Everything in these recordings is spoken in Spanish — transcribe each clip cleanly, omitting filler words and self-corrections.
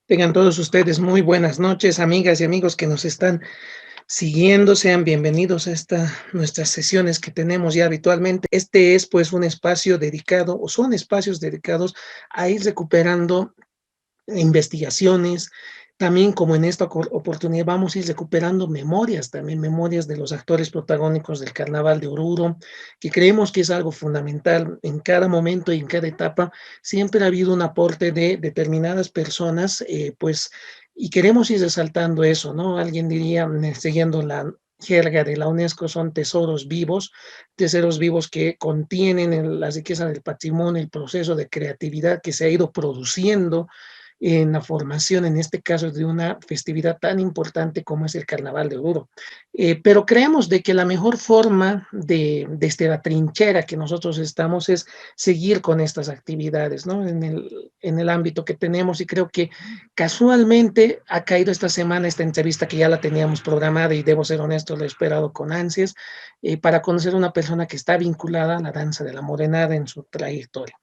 Tengan todos ustedes muy buenas noches, amigas y amigos que nos están siguiendo. Sean bienvenidos a nuestras sesiones que tenemos ya habitualmente. Este es pues un espacio dedicado, o son espacios dedicados a ir recuperando investigaciones. También, como en esta oportunidad, vamos a ir recuperando memorias, también memorias de los actores protagónicos del Carnaval de Oruro, que creemos que es algo fundamental en cada momento y en cada etapa. Siempre ha habido un aporte de determinadas personas, pues, y queremos ir resaltando eso, ¿no? Alguien diría, siguiendo la jerga de la UNESCO, son tesoros vivos que contienen la riqueza del patrimonio, el proceso de creatividad que se ha ido produciendo en la formación, en este caso, de una festividad tan importante como es el Carnaval de Oruro. Pero creemos de que la mejor forma desde la trinchera que nosotros estamos es seguir con estas actividades, ¿no? En el ámbito que tenemos, y creo que casualmente ha caído esta semana esta entrevista que ya la teníamos programada, y debo ser honesto, la he esperado con ansias, para conocer a una persona que está vinculada a la danza de la morenada en su trayectoria.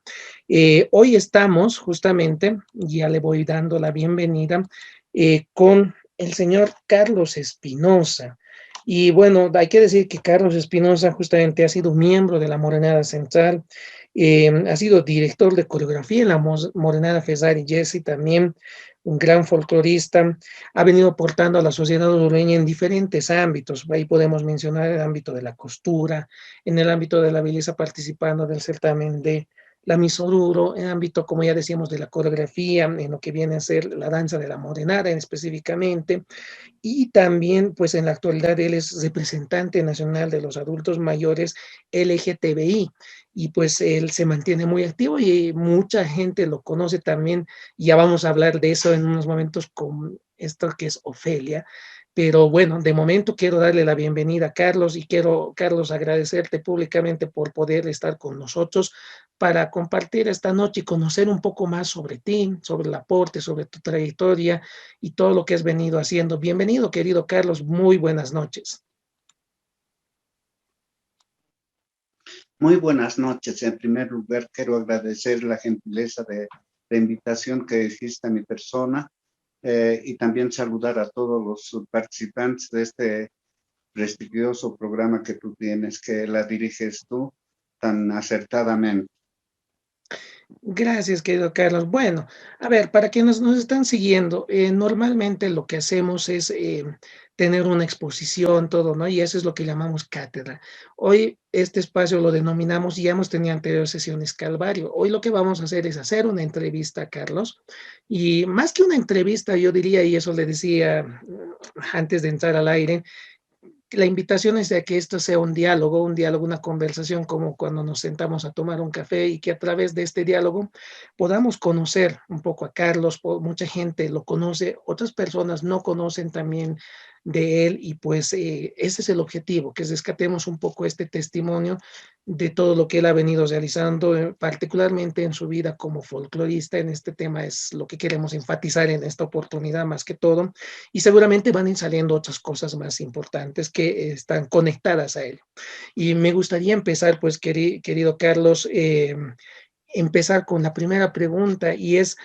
Hoy estamos justamente, ya le voy dando la bienvenida, con el señor Carlos Espinosa. Y bueno, hay que decir que Carlos Espinosa justamente ha sido miembro de la Morenada Central, ha sido director de coreografía en la Morenada Fesari Jesse, también un gran folclorista. Ha venido aportando a la sociedad hondureña en diferentes ámbitos. Ahí podemos mencionar el ámbito de la costura, en el ámbito de la belleza, participando del certamen de la Miss Oruro, en ámbito, como ya decíamos, de la coreografía, en lo que viene a ser la danza de la morenada específicamente. Y también, pues en la actualidad, él es representante nacional de los adultos mayores LGTBI, y pues él se mantiene muy activo y mucha gente lo conoce también. Ya vamos a hablar de eso en unos momentos con esto que es Ofelia. Pero bueno, de momento quiero darle la bienvenida a Carlos, y quiero, Carlos, agradecerte públicamente por poder estar con nosotros para compartir esta noche y conocer un poco más sobre ti, sobre el aporte, sobre tu trayectoria y todo lo que has venido haciendo. Bienvenido, querido Carlos, muy buenas noches. Muy buenas noches. En primer lugar, quiero agradecer la gentileza de la invitación que hiciste a mi persona, y también saludar a todos los participantes de este prestigioso programa que tú tienes, que la diriges tú tan acertadamente. Gracias, querido Carlos. Bueno, a ver, para quienes nos están siguiendo, normalmente lo que hacemos es tener una exposición, todo, ¿no? Y eso es lo que llamamos cátedra. Hoy este espacio lo denominamos, y ya hemos tenido anteriores sesiones, Calvario. Hoy lo que vamos a hacer es hacer una entrevista a Carlos, y más que una entrevista, yo diría, y eso le decía antes de entrar al aire, la invitación es de que esto sea un diálogo, una conversación, como cuando nos sentamos a tomar un café, y que a través de este diálogo podamos conocer un poco a Carlos. Mucha gente lo conoce, otras personas no conocen también de él, y pues ese es el objetivo, que rescatemos un poco este testimonio de todo lo que él ha venido realizando, particularmente en su vida como folclorista. En este tema es lo que queremos enfatizar en esta oportunidad más que todo, y seguramente van a ir saliendo otras cosas más importantes que están conectadas a él. Y me gustaría empezar, pues, querido Carlos, empezar con la primera pregunta, y es,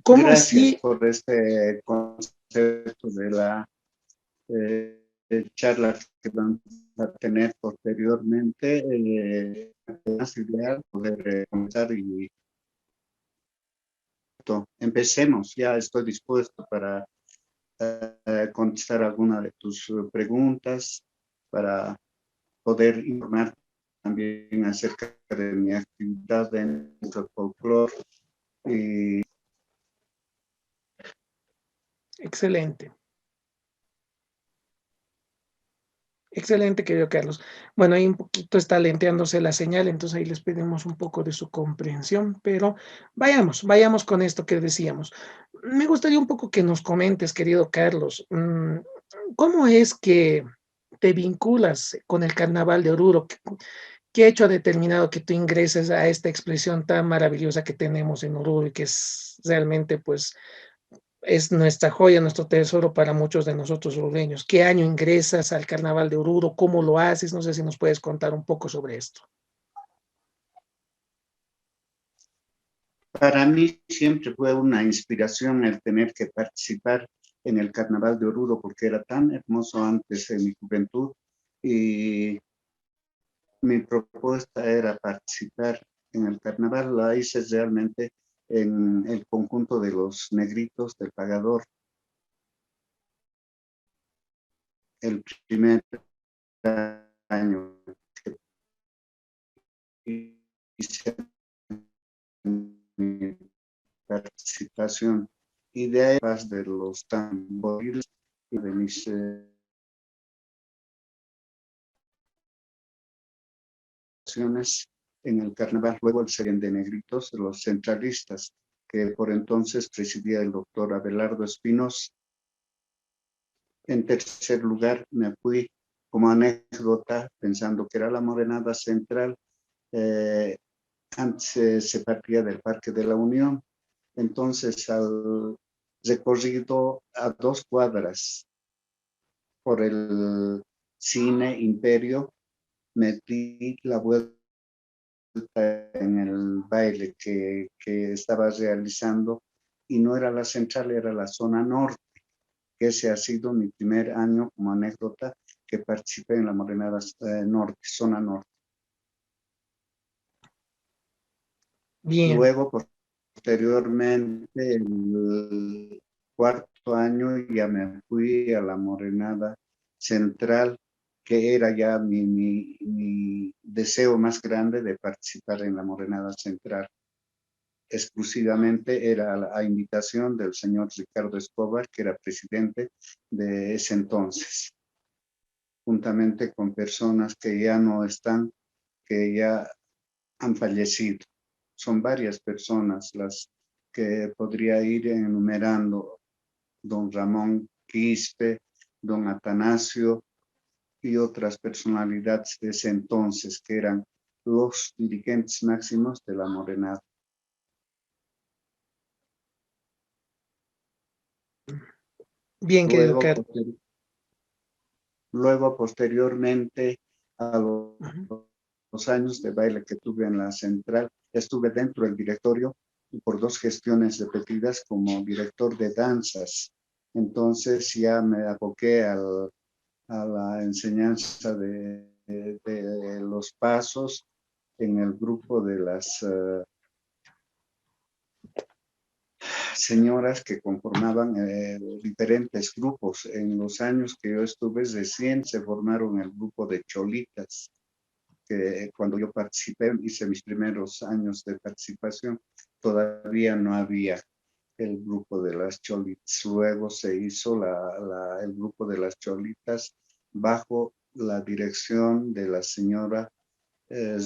¿cómo Gracias así? por este concepto de la charla que vamos a tener posteriormente. Es ideal poder comenzar y empecemos. Ya estoy dispuesto para contestar alguna de tus preguntas, para poder informar también acerca de mi actividad dentro del folclore. Y Excelente. Excelente, querido Carlos. Bueno, ahí un poquito está lenteándose la señal, entonces ahí les pedimos un poco de su comprensión, pero vayamos con esto que decíamos. Me gustaría un poco que nos comentes, querido Carlos, ¿cómo es que te vinculas con el Carnaval de Oruro? ¿Qué hecho ha determinado que tú ingreses a esta expresión tan maravillosa que tenemos en Oruro, y que es realmente, pues, es nuestra joya, nuestro tesoro para muchos de nosotros orureños? ¿Qué año ingresas al Carnaval de Oruro? ¿Cómo lo haces? No sé si nos puedes contar un poco sobre esto. Para mí siempre fue una inspiración el tener que participar en el Carnaval de Oruro, porque era tan hermoso antes en mi juventud y mi propuesta era participar en el carnaval. La hice realmente en el conjunto de los negritos del Pagador. El primer año que hice mi participación y de ahí de los tamboriles y de mis en el carnaval, luego el serían de negritos, los centralistas, que por entonces presidía el doctor Abelardo Espinosa. En tercer lugar, me fui como anécdota, pensando que era la morenada central, antes se partía del Parque de la Unión, entonces al recorrido a 2 cuadras por el Cine Imperio, metí la vuelta en el baile que estaba realizando y no era la central, era la zona norte, que ese ha sido mi primer año como anécdota que participé en la Morenada Norte, zona norte. Bien. Luego, posteriormente, el cuarto año ya me fui a la Morenada Central, que era ya mi deseo más grande de participar en la Morenada Central. Exclusivamente era a invitación del señor Ricardo Escobar, que era presidente de ese entonces, juntamente con personas que ya no están, que ya han fallecido. Son varias personas las que podría ir enumerando: don Ramón Quispe, don Atanasio y otras personalidades de ese entonces que eran los dirigentes máximos de la Morenada. Bien, querido Luego, Carlos. posteriormente, a Ujú. los años de baile que tuve en la central, estuve dentro del directorio por 2 gestiones repetidas como director de danzas. Entonces ya me aboqué a la enseñanza de los pasos en el grupo de las señoras que conformaban diferentes grupos. En los años que yo estuve, recién se formaron el grupo de cholitas, que cuando yo participé, hice mis primeros años de participación, todavía no había el grupo de las cholitas. Luego se hizo el grupo de las cholitas bajo la dirección de la señora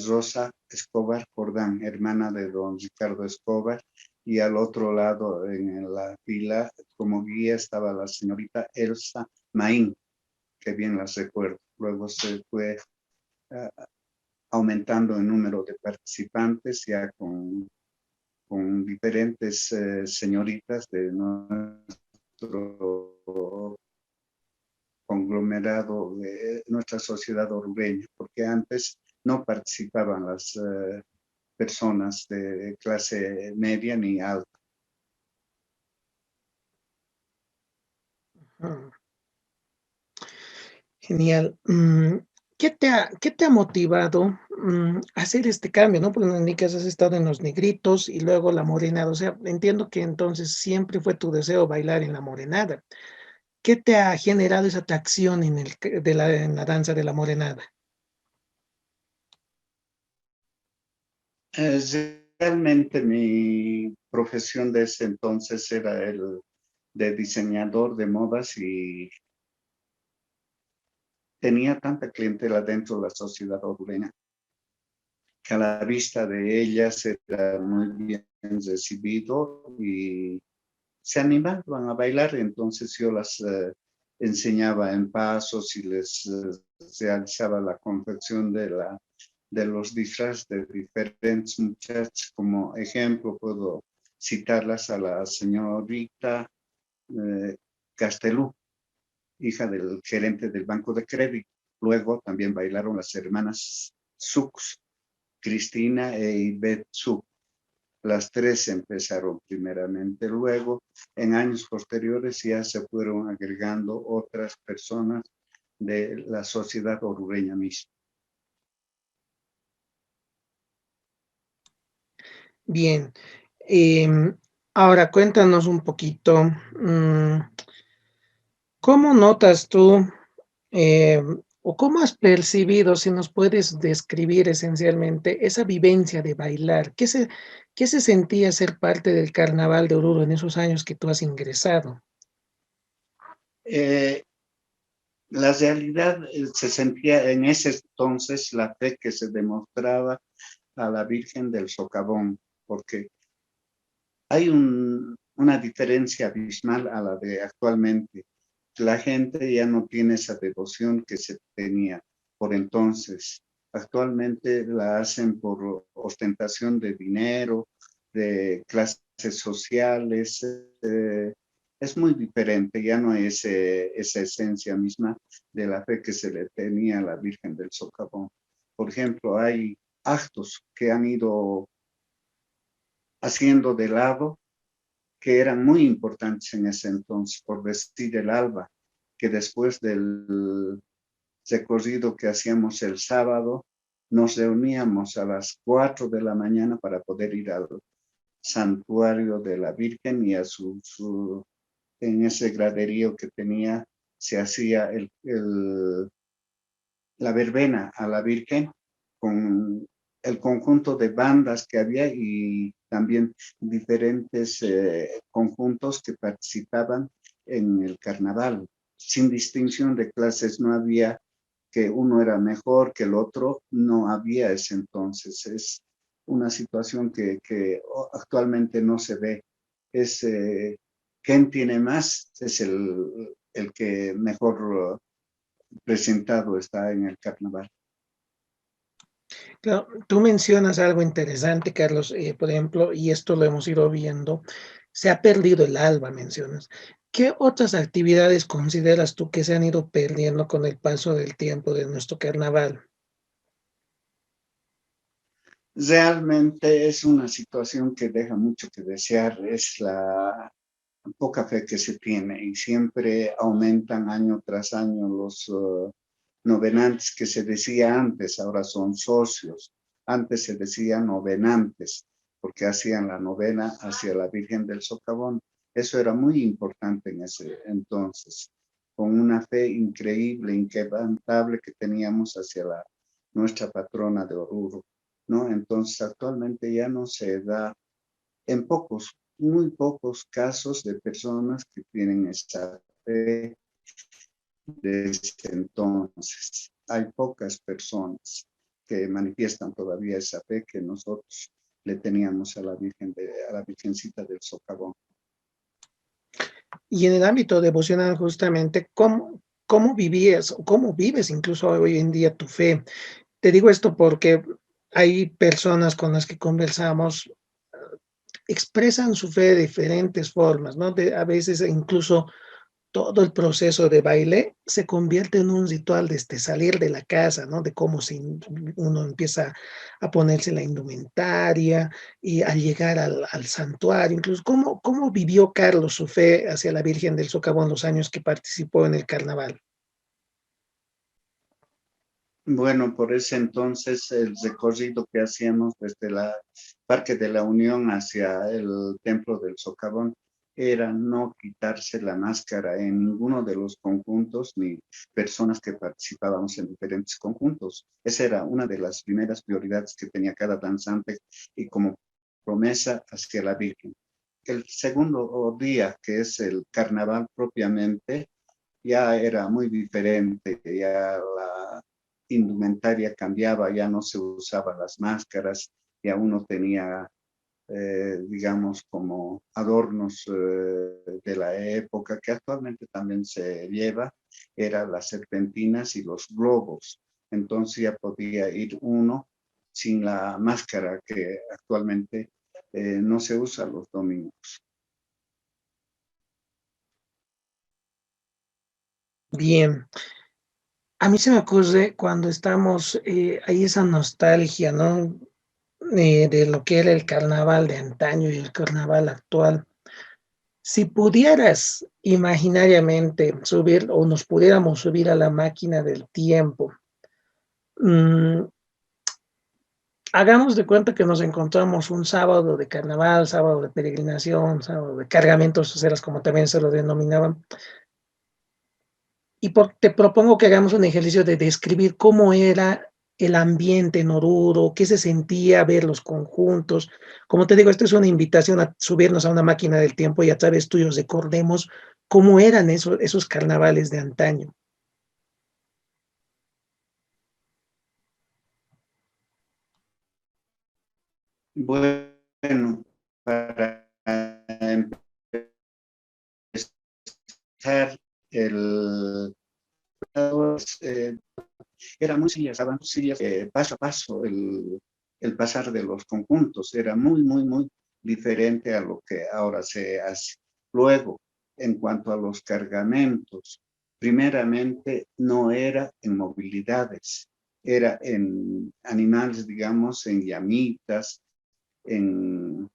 Rosa Escobar Jordán, hermana de don Ricardo Escobar, y al otro lado en la fila como guía estaba la señorita Elsa Maín, que bien las recuerdo. Luego se fue uh, aumentando el número de participantes ya con diferentes señoritas de nuestro conglomerado de nuestra sociedad orureña, porque antes no participaban las personas de clase media ni alta. Ah, genial. ¿Qué te ha motivado a hacer este cambio, no? Porque me indicas has estado en los negritos y luego la morenada. O sea, entiendo que entonces siempre fue tu deseo bailar en la morenada. ¿Qué te ha generado esa atracción en la danza de la morenada? Realmente mi profesión de ese entonces era el de diseñador de modas y tenía tanta clientela dentro de la sociedad orureña que a la vista de ellas era muy bien recibido y se animaban a bailar. Entonces yo las enseñaba en pasos y les realizaba la confección de los disfraces de diferentes muchachos. Como ejemplo puedo citarlas a la señorita Castelú, hija del gerente del Banco de Crédito. Luego también bailaron las hermanas Sux, Cristina e Ivette Sux. Las tres empezaron primeramente, luego en años posteriores ya se fueron agregando otras personas de la sociedad orureña misma. Bien. Ahora cuéntanos un poquito, ¿cómo notas tú o cómo has percibido, si nos puedes describir esencialmente esa vivencia de bailar? Qué se sentía ser parte del carnaval de Oruro en esos años que tú has ingresado? Eh, la realidad se sentía en ese entonces la fe que se demostraba a la Virgen del Socavón, porque hay una diferencia abismal a la de actualmente. La gente ya no tiene esa devoción que se tenía por entonces. Actualmente la hacen por ostentación de dinero, de clases sociales. Es muy diferente, ya no es esa esencia misma de la fe que se le tenía a la Virgen del Socavón. Por ejemplo, hay actos que han ido haciendo de lado que eran muy importantes en ese entonces, por decir el alba, que después del recorrido que hacíamos el sábado, nos reuníamos a las 4 de la mañana para poder ir al santuario de la Virgen y a en ese graderío que tenía, se hacía la verbena a la Virgen con el conjunto de bandas que había y también diferentes conjuntos que participaban en el carnaval, sin distinción de clases. No había que uno era mejor que el otro, no había ese entonces. Es una situación que actualmente no se ve. Es quién tiene más, es el que mejor presentado está en el carnaval. Claro, tú mencionas algo interesante, Carlos, por ejemplo, y esto lo hemos ido viendo, se ha perdido el alba, mencionas. ¿Qué otras actividades consideras tú que se han ido perdiendo con el paso del tiempo de nuestro carnaval? Realmente es una situación que deja mucho que desear, es la poca fe que se tiene y siempre aumentan año tras año los novenantes que se decía antes, ahora son socios. Antes se decía novenantes porque hacían la novena hacia la Virgen del Socavón. Eso era muy importante en ese entonces, con una fe increíble, inquebrantable que teníamos hacia nuestra patrona de Oruro, ¿no? Entonces actualmente ya no se da en pocos, muy pocos casos de personas que tienen esa fe desde entonces. Hay pocas personas que manifiestan todavía esa fe que nosotros le teníamos a la a la Virgencita del Socavón. Y en el ámbito devocional, justamente, ¿cómo vivías o cómo vives incluso hoy en día tu fe? Te digo esto porque hay personas con las que conversamos, expresan su fe de diferentes formas, ¿no? A veces incluso todo el proceso de baile se convierte en un ritual desde salir de la casa, ¿no? De cómo uno empieza a ponerse la indumentaria y al llegar al santuario, incluso cómo vivió Carlos su fe hacia la Virgen del Socavón los años que participó en el carnaval. Bueno, por ese entonces el recorrido que hacíamos desde la Parque de la Unión hacia el Templo del Socavón era no quitarse la máscara en ninguno de los conjuntos ni personas que participábamos en diferentes conjuntos. Esa era una de las primeras prioridades que tenía cada danzante y como promesa hacia la Virgen. El segundo día, que es el carnaval propiamente, ya era muy diferente, ya la indumentaria cambiaba, ya no se usaban las máscaras, ya uno tenía, digamos, como adornos de la época que actualmente también se lleva, eran las serpentinas y los globos. Entonces ya podía ir uno sin la máscara que actualmente no se usa los domingos. Bien, a mí se me ocurre cuando estamos, hay esa nostalgia, ¿no? de lo que era el carnaval de antaño y el carnaval actual. Si pudieras imaginariamente subir o nos pudiéramos subir a la máquina del tiempo, mm, hagamos de cuenta que nos encontramos un sábado de carnaval, sábado de peregrinación, sábado de cargamentos sociales, como también se lo denominaban, y te propongo que hagamos un ejercicio de describir cómo era el ambiente en Oruro, qué se sentía ver los conjuntos. Como te digo, esto es una invitación a subirnos a una máquina del tiempo y a través tuyos recordemos cómo eran esos carnavales de antaño. Bueno, para empezar, el, eh, era muy sencillo, estaban sencillas, paso a paso el pasar de los conjuntos, era muy, muy, muy diferente a lo que ahora se hace. Luego, en cuanto a los cargamentos, primeramente no era en movilidades, era en animales, digamos, en llamitas, en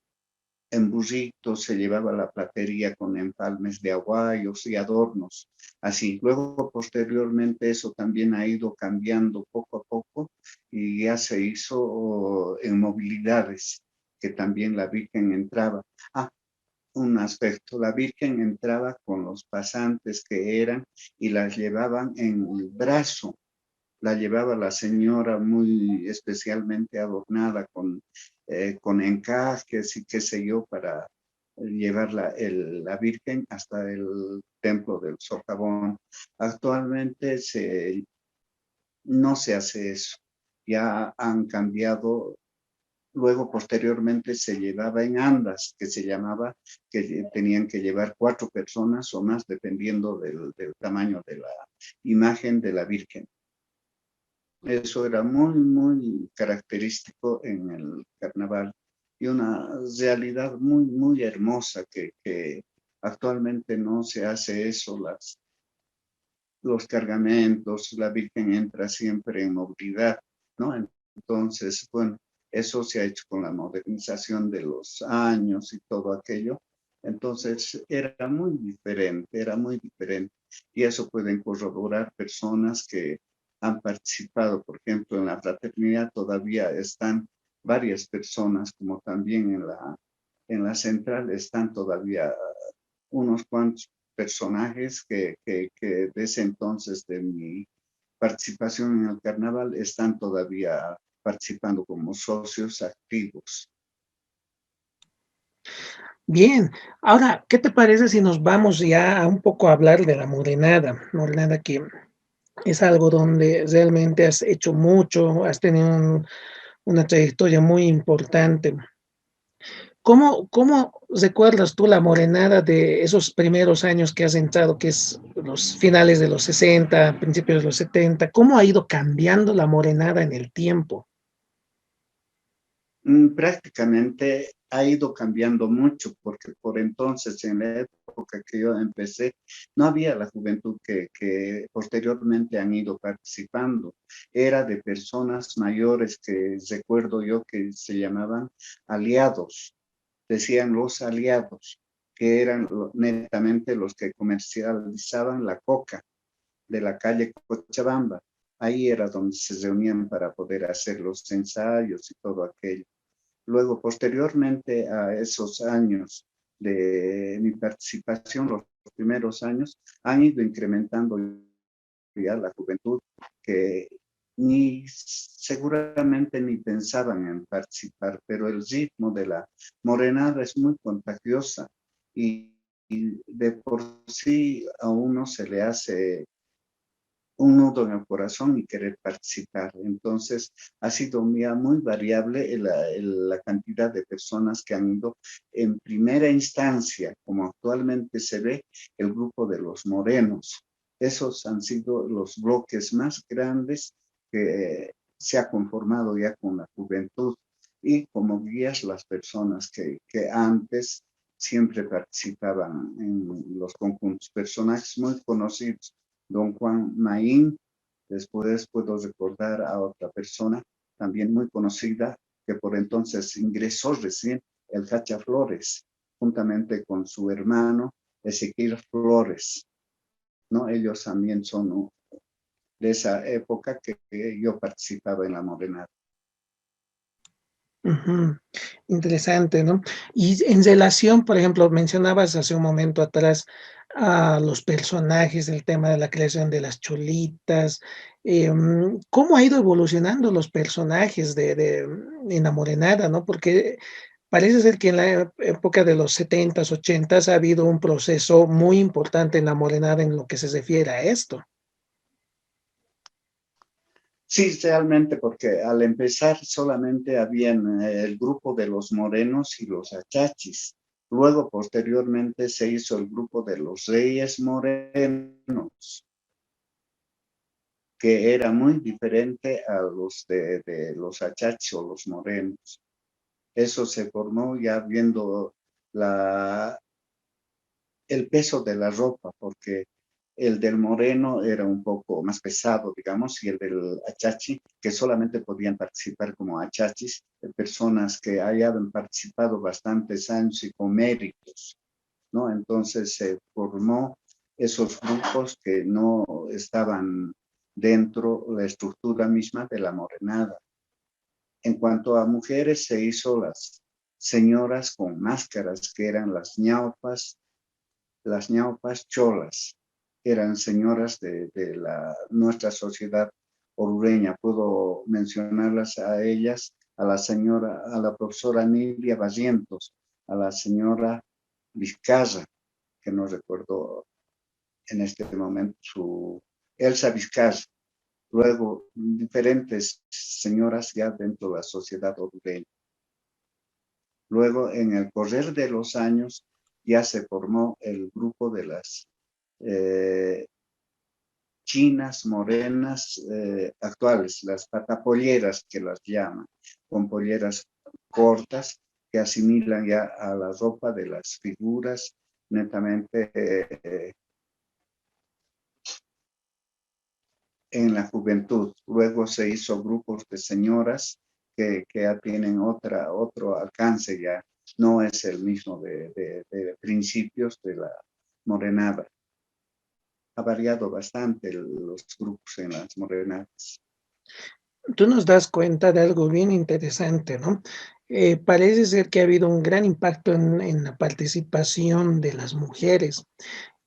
en burritos, se llevaba la platería con empalmes de aguayos y adornos. Así, luego posteriormente eso también ha ido cambiando poco a poco y ya se hizo en movilidades, que también la Virgen entraba. Ah, un aspecto, la Virgen entraba con los pasantes que eran y las llevaban en el brazo, la llevaba la señora muy especialmente adornada con encajes y qué sé yo para llevar la Virgen hasta el templo del Socavón. Actualmente no se hace eso, ya han cambiado. Luego, posteriormente, se llevaba en andas, que se llamaba, que tenían que llevar 4 personas o más, dependiendo del tamaño de la imagen de la Virgen. Eso era muy, muy característico en el carnaval y una realidad muy, muy hermosa que actualmente no se hace eso, los cargamentos, la Virgen entra siempre en movilidad, ¿no? Entonces, bueno, eso se ha hecho con la modernización de los años y todo aquello. Entonces, era muy diferente, era muy diferente. Y eso pueden corroborar personas que han participado, por ejemplo, en la fraternidad todavía están varias personas, como también en la central están todavía unos cuantos personajes que de ese entonces de mi participación en el carnaval están todavía participando como socios activos. Bien, ahora, ¿qué te parece si nos vamos ya a un poco a hablar de la morenada? Morenada que es algo donde realmente has hecho mucho, has tenido una trayectoria muy importante. ¿Cómo recuerdas tú la morenada de esos primeros años que has entrado, que es los finales de los 60, principios de los 70? ¿Cómo ha ido cambiando la morenada en el tiempo? Prácticamente ha ido cambiando mucho porque por entonces, en la época que yo empecé, no había la juventud que posteriormente han ido participando. Era de personas mayores que recuerdo yo que se llamaban aliados, decían los aliados, que eran netamente los que comercializaban la coca de la calle Cochabamba. Ahí era donde se reunían para poder hacer los ensayos y todo aquello. Luego, posteriormente a esos años de mi participación, los primeros años, han ido incrementando ya la juventud que ni seguramente ni pensaban en participar, pero el ritmo de la morenada es muy contagiosa y de por sí a uno se le hace un nudo en el corazón y querer participar. Entonces, ha sido muy variable la cantidad de personas que han ido en primera instancia, como actualmente se ve, el grupo de los morenos. Esos han sido los bloques más grandes que se ha conformado ya con la juventud y como guías las personas que antes siempre participaban en los conjuntos, personajes muy conocidos don Juan Maín. Después puedo recordar a otra persona también muy conocida porque por entonces ingresó recién el Cacha Flores, juntamente con su hermano Ezequiel Flores, ¿no? Ellos también son de esa época que yo participaba en la Morenada. Ujú. Interesante, ¿no? Y en relación, por ejemplo, mencionabas hace un momento atrás a los personajes, el tema de la creación de las cholitas, ¿cómo ha ido evolucionando los personajes en La Morenada, no? Porque parece ser que en la época de los 70s, 80s ha habido un proceso muy importante en La Morenada en lo que se refiere a esto. Sí, realmente, porque al empezar solamente habían el grupo de los morenos y los achachis. Luego, posteriormente, se hizo el grupo de los reyes morenos, que era muy diferente a los de los achachis o los morenos. Eso se formó ya viendo el peso de la ropa, porque el del moreno era un poco más pesado, digamos, y el del achachi, que solamente podían participar como achachis, personas que hayan participado bastantes años y con méritos, ¿no? Entonces se formó esos grupos que no estaban dentro de la estructura misma de la morenada. En cuanto a mujeres, se hizo las señoras con máscaras, que eran las ñaupas cholas, eran señoras de nuestra sociedad orureña. Puedo mencionarlas a ellas, a la profesora Nidia Barrientos, a la señora Vizcarra, que no recuerdo en este momento Elsa Vizcarra. Luego, diferentes señoras ya dentro de la sociedad orureña. Luego, en el correr de los años, ya se formó el grupo de las eh, chinas, morenas, actuales, las patapolleras que las llaman, con polleras cortas que asimilan ya a la ropa de las figuras netamente en la juventud. Luego se hizo grupos de señoras que ya tienen otro alcance, ya no es el mismo de principios de la morenada. Ha variado bastante los grupos en las morenadas. Tú nos das cuenta de algo bien interesante, ¿no? Parece ser que ha habido un gran impacto en la participación de las mujeres.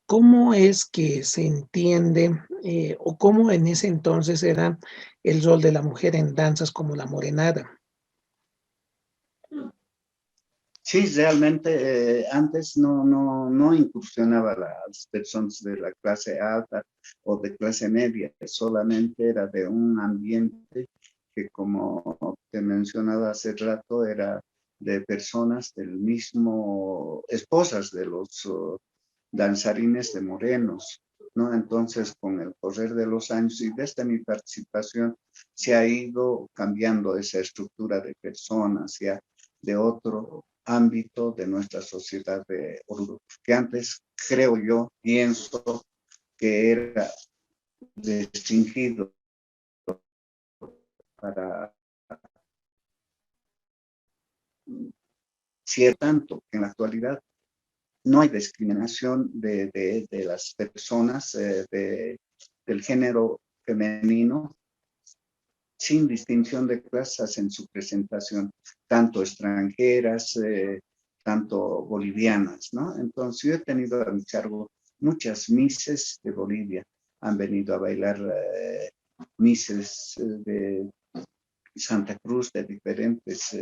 ¿Cómo es que se entiende, o cómo en ese entonces era el rol de la mujer en danzas como la morenada? Sí, realmente antes no incursionaba las personas de la clase alta o de clase media, solamente era de un ambiente que, como te mencionaba hace rato, era de personas del mismo, esposas de los danzarines de morenos, ¿no? Entonces, con el correr de los años y desde mi participación, se ha ido cambiando esa estructura de personas, ya de otro ámbito de nuestra sociedad de Oruro, que antes, creo yo, pienso que era restringido para cierto tanto, que en la actualidad no hay discriminación de las personas del género femenino sin distinción de clases en su presentación, tanto extranjeras, tanto bolivianas, ¿no? Entonces yo he tenido a mi cargo muchas mises de Bolivia, han venido a bailar mises de Santa Cruz, de diferentes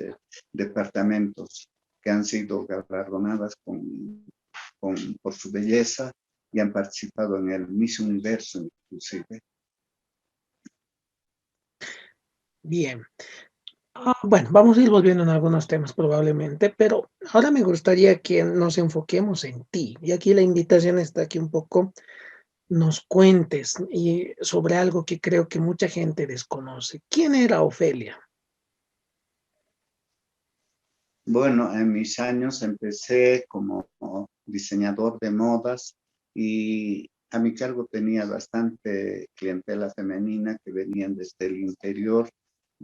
departamentos que han sido galardonadas por su belleza y han participado en el Miss Universo inclusive. Bien. Bueno, vamos a ir volviendo en algunos temas probablemente, pero ahora me gustaría que nos enfoquemos en ti. Y aquí la invitación está que un poco nos cuentes sobre algo que creo que mucha gente desconoce. ¿Quién era Ofelia? Bueno, en mis años empecé como diseñador de modas y a mi cargo tenía bastante clientela femenina que venían desde el interior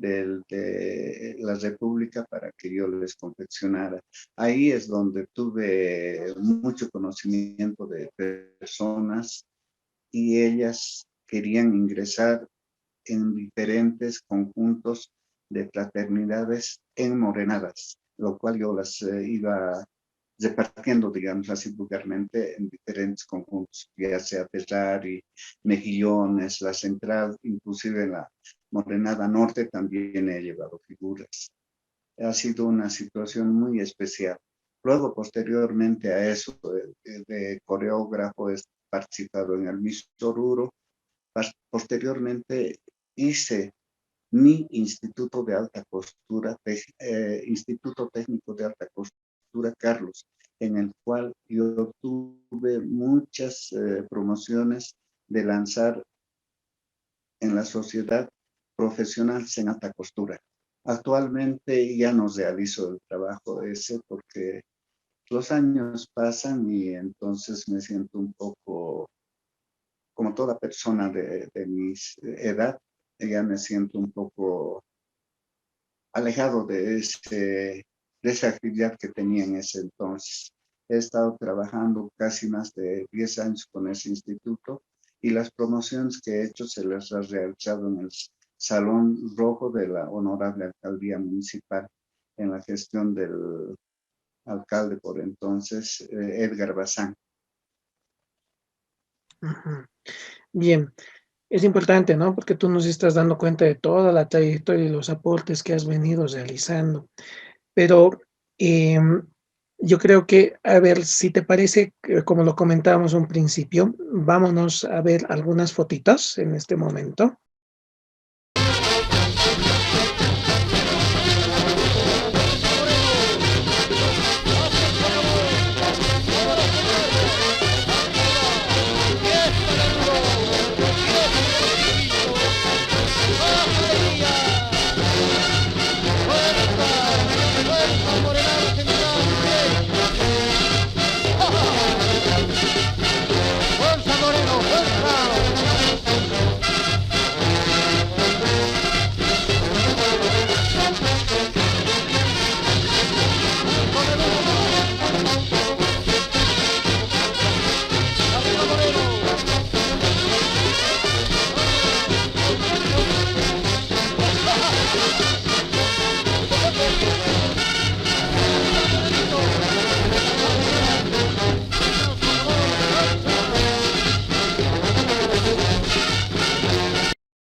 de la República para que yo les confeccionara. Ahí es donde tuve mucho conocimiento de personas y ellas querían ingresar en diferentes conjuntos de fraternidades en morenadas, lo cual yo las iba repartiendo, digamos así vulgarmente, en diferentes conjuntos, ya sea Ferrari, Mejillones, la Central, inclusive en la Morenada Norte también he llevado figuras. Ha sido una situación muy especial. Luego, posteriormente a eso, de coreógrafo, he participado en el Miss Oruro. Posteriormente hice mi Instituto de Alta Costura, Instituto Técnico de Alta Costura Carlos, en el cual yo tuve muchas promociones de lanzar en la sociedad profesionales en alta costura. Actualmente ya no realizo el trabajo ese porque los años pasan y entonces me siento un poco, como toda persona de mi edad, ya me siento un poco alejado de esa actividad que tenía en ese entonces. He estado trabajando casi más de 10 años con ese instituto y las promociones que he hecho se las ha realizado en el Salón Rojo de la Honorable Alcaldía Municipal en la gestión del alcalde por entonces, Edgar Bazán. Ujú. Bien, es importante, ¿no? Porque tú nos estás dando cuenta de toda la trayectoria y los aportes que has venido realizando. Pero yo creo que, a ver, si te parece, como lo comentábamos un principio, vámonos a ver algunas fotitos en este momento.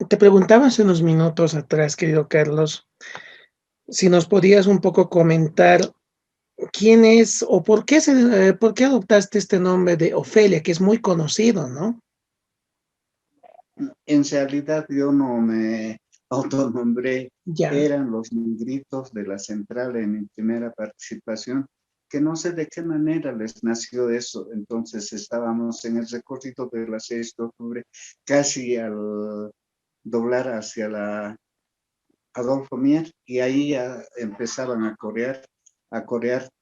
Te preguntaba hace unos minutos atrás, querido Carlos, si nos podías un poco comentar quién es o por qué adoptaste este nombre de Ofelia, que es muy conocido, ¿no? En realidad yo no me autonombré, Ya, eran los negritos de la central en mi primera participación, que no sé de qué manera les nació eso. Entonces estábamos en el recorrido de la 6 de octubre, casi al doblar hacia la Adolfo Mier, y ahí ya empezaban a corear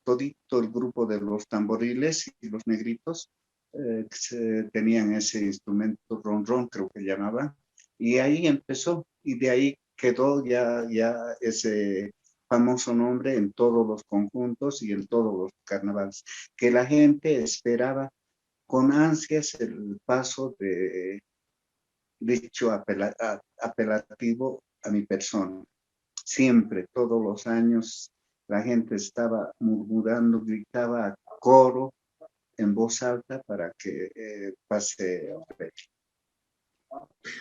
todito el grupo de los tamboriles y los negritos, que tenían ese instrumento ron ron, creo que llamaban, y ahí empezó, y de ahí quedó ya ese famoso nombre en todos los conjuntos y en todos los carnavales, que la gente esperaba con ansias el paso de dicho apelativo a mi persona. Siempre, todos los años, la gente estaba murmurando, gritaba a coro en voz alta para que pase Ofelia.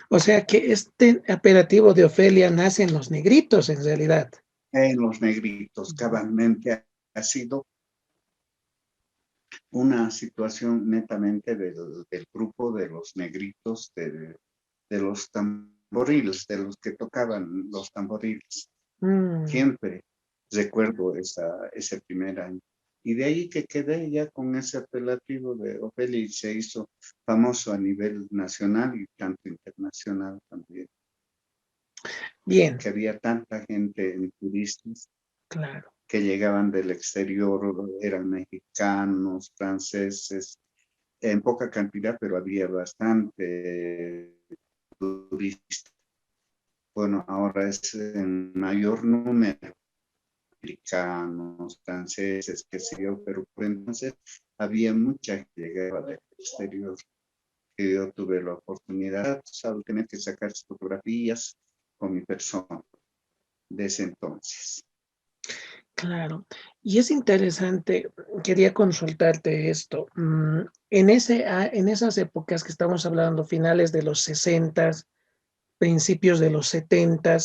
o sea que este apelativo de Ofelia nace en los negritos, en realidad. En los negritos, cabalmente ha sido una situación netamente del grupo de los negritos, de los tamboriles, de los que tocaban los tamboriles. Mm, Siempre recuerdo ese primer año. Y de ahí que quedé ya con ese apelativo de Ofelia y se hizo famoso a nivel nacional y tanto internacional también, bien, que había tanta gente en turistas claro. que llegaban del exterior, eran mexicanos, franceses, en poca cantidad, pero había bastante turistas. bueno, ahora es en mayor número, americanos, franceses, qué sé yo, pero por entonces había mucha que llegaba del exterior, que yo tuve la oportunidad, solo tener que sacar fotografías con mi persona de ese entonces. Claro. Y es interesante, quería consultarte esto. En esas épocas que estamos hablando, finales de los 60, principios de los 70,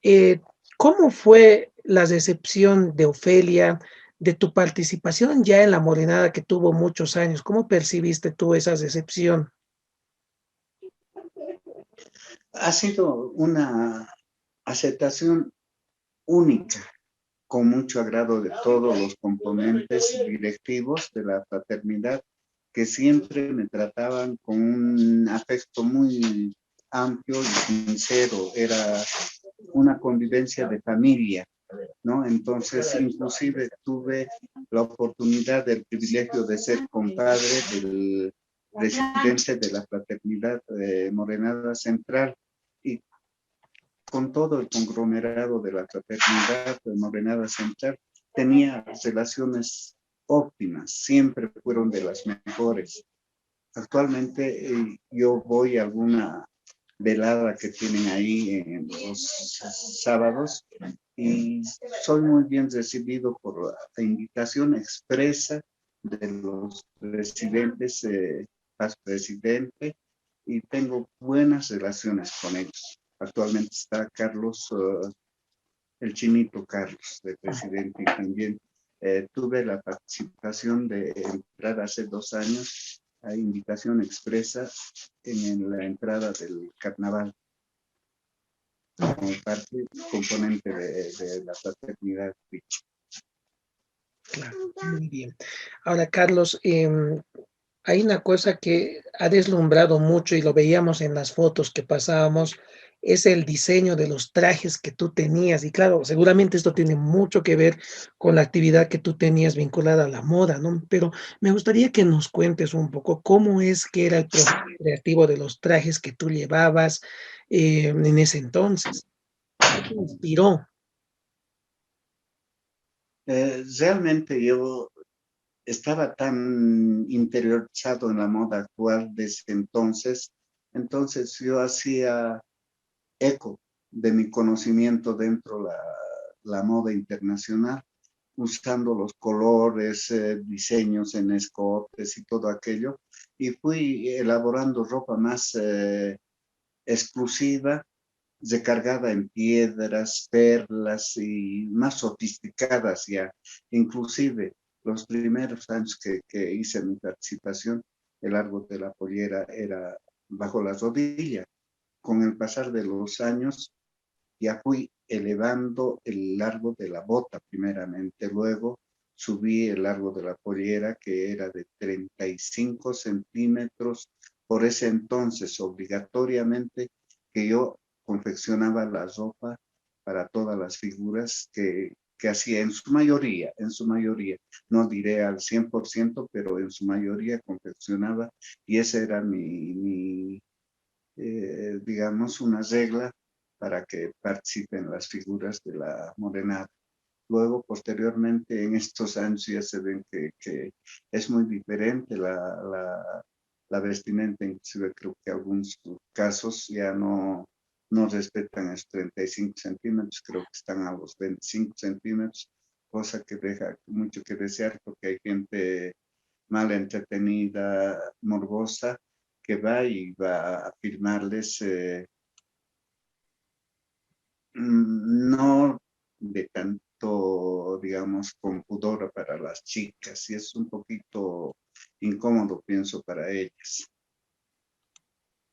eh, ¿cómo fue la recepción de Ofelia, de tu participación ya en La Morenada que tuvo muchos años? ¿Cómo percibiste tú esa recepción? Ha sido una aceptación única, con mucho agrado de todos los componentes directivos de la fraternidad, que siempre me trataban con un afecto muy amplio y sincero. Era una convivencia de familia, ¿no? Entonces, inclusive tuve la oportunidad del privilegio de ser compadre del presidente de la fraternidad Morenada Central, y con todo el conglomerado de la fraternidad de Morenada Central tenía relaciones óptimas, siempre fueron de las mejores. Actualmente yo voy a alguna velada que tienen ahí en los sábados y soy muy bien recibido por la invitación expresa de los presidentes, presidente, y tengo buenas relaciones con ellos. Actualmente está Carlos, el Chinito Carlos, de presidente, y también tuve la participación de entrar hace 2 años a invitación expresa en la entrada del carnaval como parte componente de la fraternidad. Claro, muy bien. Ahora, Carlos, hay una cosa que ha deslumbrado mucho y lo veíamos en las fotos que pasábamos, es el diseño de los trajes que tú tenías. Y claro, seguramente esto tiene mucho que ver con la actividad que tú tenías vinculada a la moda, ¿no? Pero me gustaría que nos cuentes un poco cómo es que era el proceso creativo de los trajes que tú llevabas en ese entonces. ¿Qué te inspiró? Realmente yo estaba tan interiorizado en la moda actual desde entonces yo hacía eco de mi conocimiento dentro de la moda internacional, usando los colores, diseños en escotes y todo aquello, y fui elaborando ropa más exclusiva, recargada en piedras, perlas y más sofisticadas ya. Inclusive los primeros años que hice mi participación, el largo de la pollera era bajo la rodilla. Con el pasar de los años ya fui elevando el largo de la bota primeramente, luego subí el largo de la pollera, que era de 35 centímetros por ese entonces, obligatoriamente, que yo confeccionaba la ropa para todas las figuras que hacía en su mayoría, no diré al 100%, pero en su mayoría confeccionaba, y esa era digamos, una regla para que participen las figuras de la morenada. Luego, posteriormente, en estos años ya se ven que es muy diferente la vestimenta, inclusive creo que algunos casos ya no respetan esos 35 centímetros, creo que están a los 25 centímetros, cosa que deja mucho que desear porque hay gente mal entretenida, morbosa, que va y va a firmarles, no de tanto, digamos, con pudor para las chicas, y es un poquito incómodo, pienso, para ellas.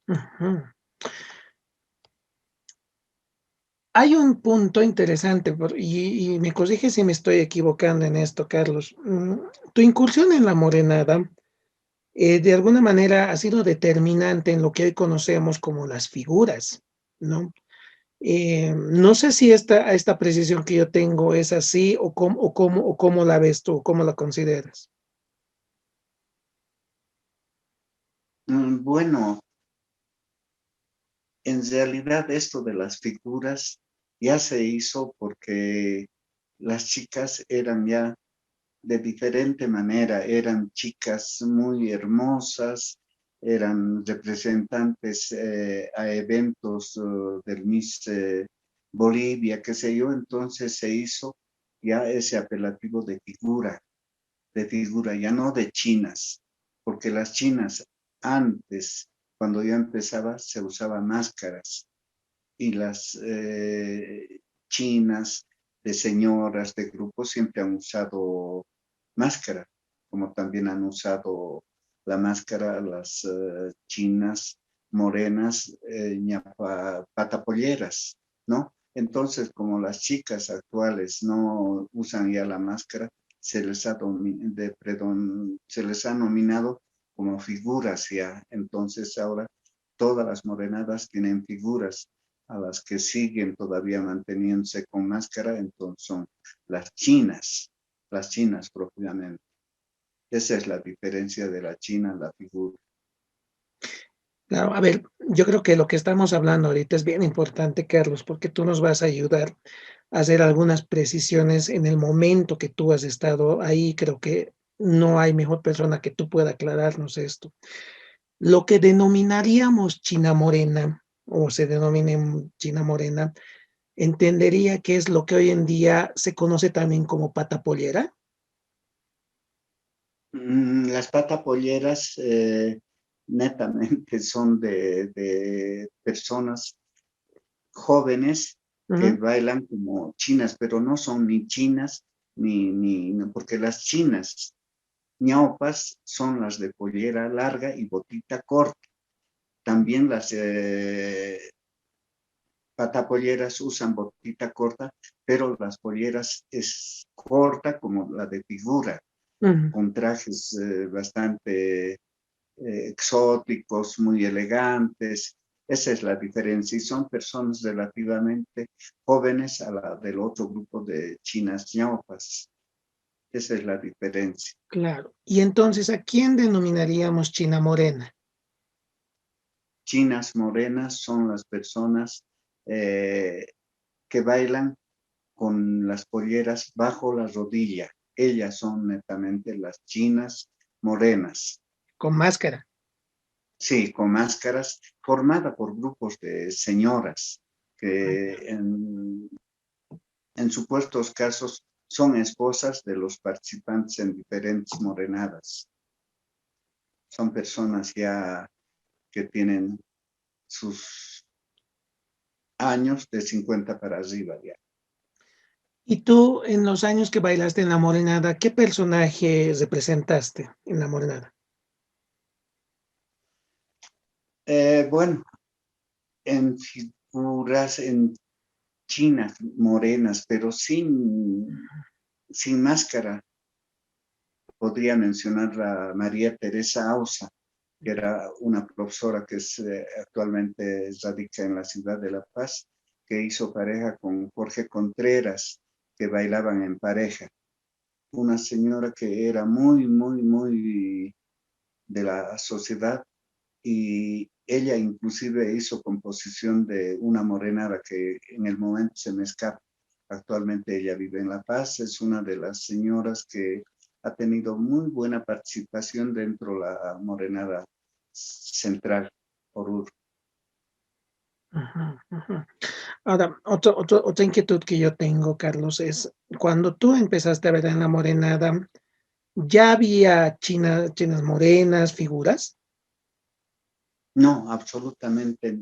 Ujú. Hay un punto interesante, y me corrige si me estoy equivocando en esto, Carlos. Tu incursión en la morenada, de alguna manera ha sido determinante en lo que hoy conocemos como las figuras, ¿no? No sé si esta precisión que yo tengo es así o cómo la ves tú, cómo la consideras. Bueno, En realidad esto de las figuras ya se hizo porque las chicas eran ya de diferente manera, eran chicas muy hermosas, eran representantes a eventos del Miss Bolivia, qué sé yo, entonces se hizo ya ese apelativo de figura, ya no de chinas, porque las chinas antes, cuando yo empezaba, se usaban máscaras y las chinas de señoras de grupo siempre han usado máscara, como también han usado la máscara las chinas morenas, patapolleras, ¿no? Entonces, como las chicas actuales no usan ya la máscara, se les ha nominado como figuras ya. Entonces, ahora todas las morenadas tienen figuras a las que siguen todavía manteniéndose con máscara, entonces son las chinas propiamente. Esa es la diferencia de la china a la figura. Claro, a ver, yo creo que lo que estamos hablando ahorita es bien importante, Carlos, porque tú nos vas a ayudar a hacer algunas precisiones en el momento que tú has estado ahí. Creo que no hay mejor persona que tú pueda aclararnos esto. Lo que denominaríamos China morena, o se denomine China morena, entendería que es lo que hoy en día se conoce también como pata pollera. Las patapolleras netamente son de personas jóvenes que Ujú. bailan como chinas, pero no son ni chinas, porque las chinas ñaupas son las de pollera larga y botita corta. También las patapolleras usan botita corta, pero las polleras es corta como la de figura, Ujú. con trajes bastante exóticos, muy elegantes. Esa es la diferencia y son personas relativamente jóvenes a la del otro grupo de chinas ñaupas. Esa es la diferencia. Claro. Y entonces, ¿a quién denominaríamos China morena? Chinas morenas son las personas que bailan con las polleras bajo la rodilla. Ellas son netamente las chinas morenas. Con máscara. Sí, con máscaras, formada por grupos de señoras Ah, que ya. en supuestos casos son esposas de los participantes en diferentes morenadas. Son personas ya que tienen sus años de 50 para arriba ya. Y tú, en los años que bailaste en la morenada, ¿qué personaje representaste en la morenada? Bueno, en figuras, en chinas morenas, pero sin máscara. Podría mencionar a María Teresa Ausa, que era una profesora que actualmente radica en la ciudad de La Paz, que hizo pareja con Jorge Contreras, que bailaban en pareja. Una señora que era muy, muy, muy de la sociedad y ella inclusive hizo composición de una morenada que en el momento se me escapa. Actualmente ella vive en La Paz, es una de las señoras que ha tenido muy buena participación dentro de la morenada central, Oruro. Ajá, ajá. Ahora, otra inquietud que yo tengo, Carlos, es cuando tú empezaste a ver en la morenada, ¿ya había chinas morenas, figuras? No, absolutamente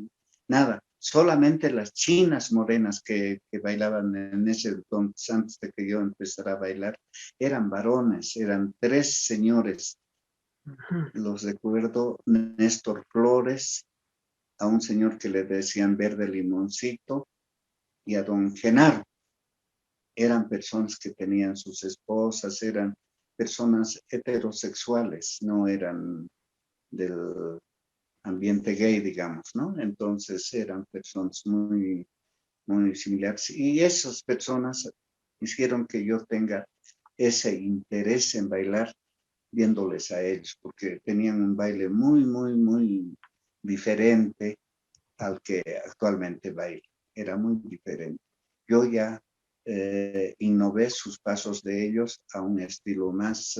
nada. Solamente las chinas morenas que bailaban en ese entonces, antes de que yo empezara a bailar, eran varones, eran tres señores. Ujú. Los recuerdo, Néstor Flores, a un señor que le decían Verde Limoncito y a don Genaro. Eran personas que tenían sus esposas, eran personas heterosexuales, no eran del ambiente gay, digamos, ¿no? Entonces eran personas muy, muy similares. Y esas personas hicieron que yo tenga ese interés en bailar viéndoles a ellos, porque tenían un baile muy, muy, muy diferente, al que actualmente baila. Era muy diferente. Yo ya innové sus pasos de ellos a un estilo más,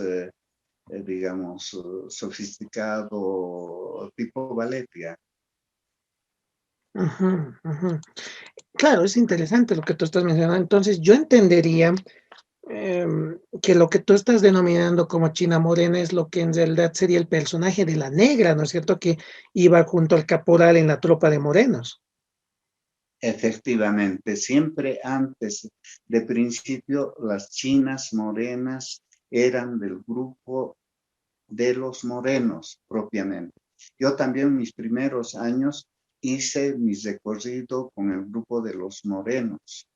digamos, sofisticado, tipo ballet ya. Ujú, ujú. Claro, es interesante lo que tú estás mencionando. Entonces, yo entendería que lo que tú estás denominando como China Morena es lo que en realidad sería el personaje de la negra, ¿no es cierto? Que iba junto al caporal en la tropa de morenos. Efectivamente, siempre antes de principio, las chinas morenas eran del grupo de los morenos propiamente. Yo también mis primeros años hice mi recorrido con el grupo de los morenos.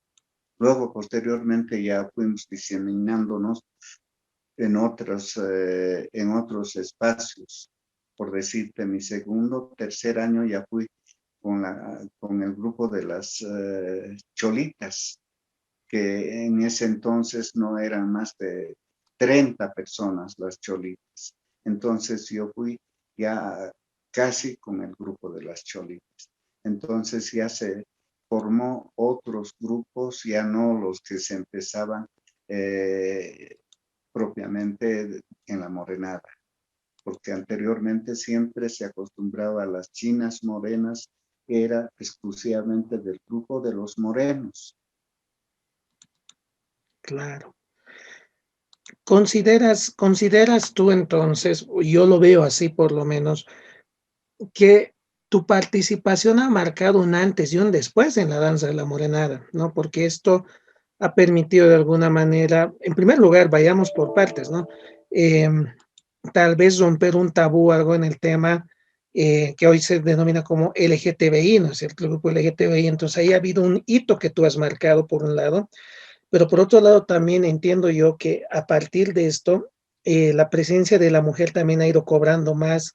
Luego, posteriormente, ya fuimos diseminándonos en otros espacios. Por decirte, mi segundo, tercer año ya fui con el grupo de las cholitas, que en ese entonces no eran más de 30 personas las cholitas. Entonces yo fui ya casi con el grupo de las cholitas. Entonces ya se formó otros grupos, ya no los que se empezaban propiamente en la morenada, porque anteriormente siempre se acostumbraba a las chinas morenas, era exclusivamente del grupo de los morenos. Claro. ¿Consideras tú entonces, o yo lo veo así por lo menos, que tu participación ha marcado un antes y un después en la danza de la morenada, ¿no? Porque esto ha permitido de alguna manera, en primer lugar, vayamos por partes, ¿no? Em, Tal vez romper un tabú, algo en el tema que hoy se denomina como LGTBI, ¿no es cierto? El grupo LGTBI. Entonces ahí ha habido un hito que tú has marcado por un lado, pero por otro lado también entiendo yo que a partir de esto, la presencia de la mujer también ha ido cobrando más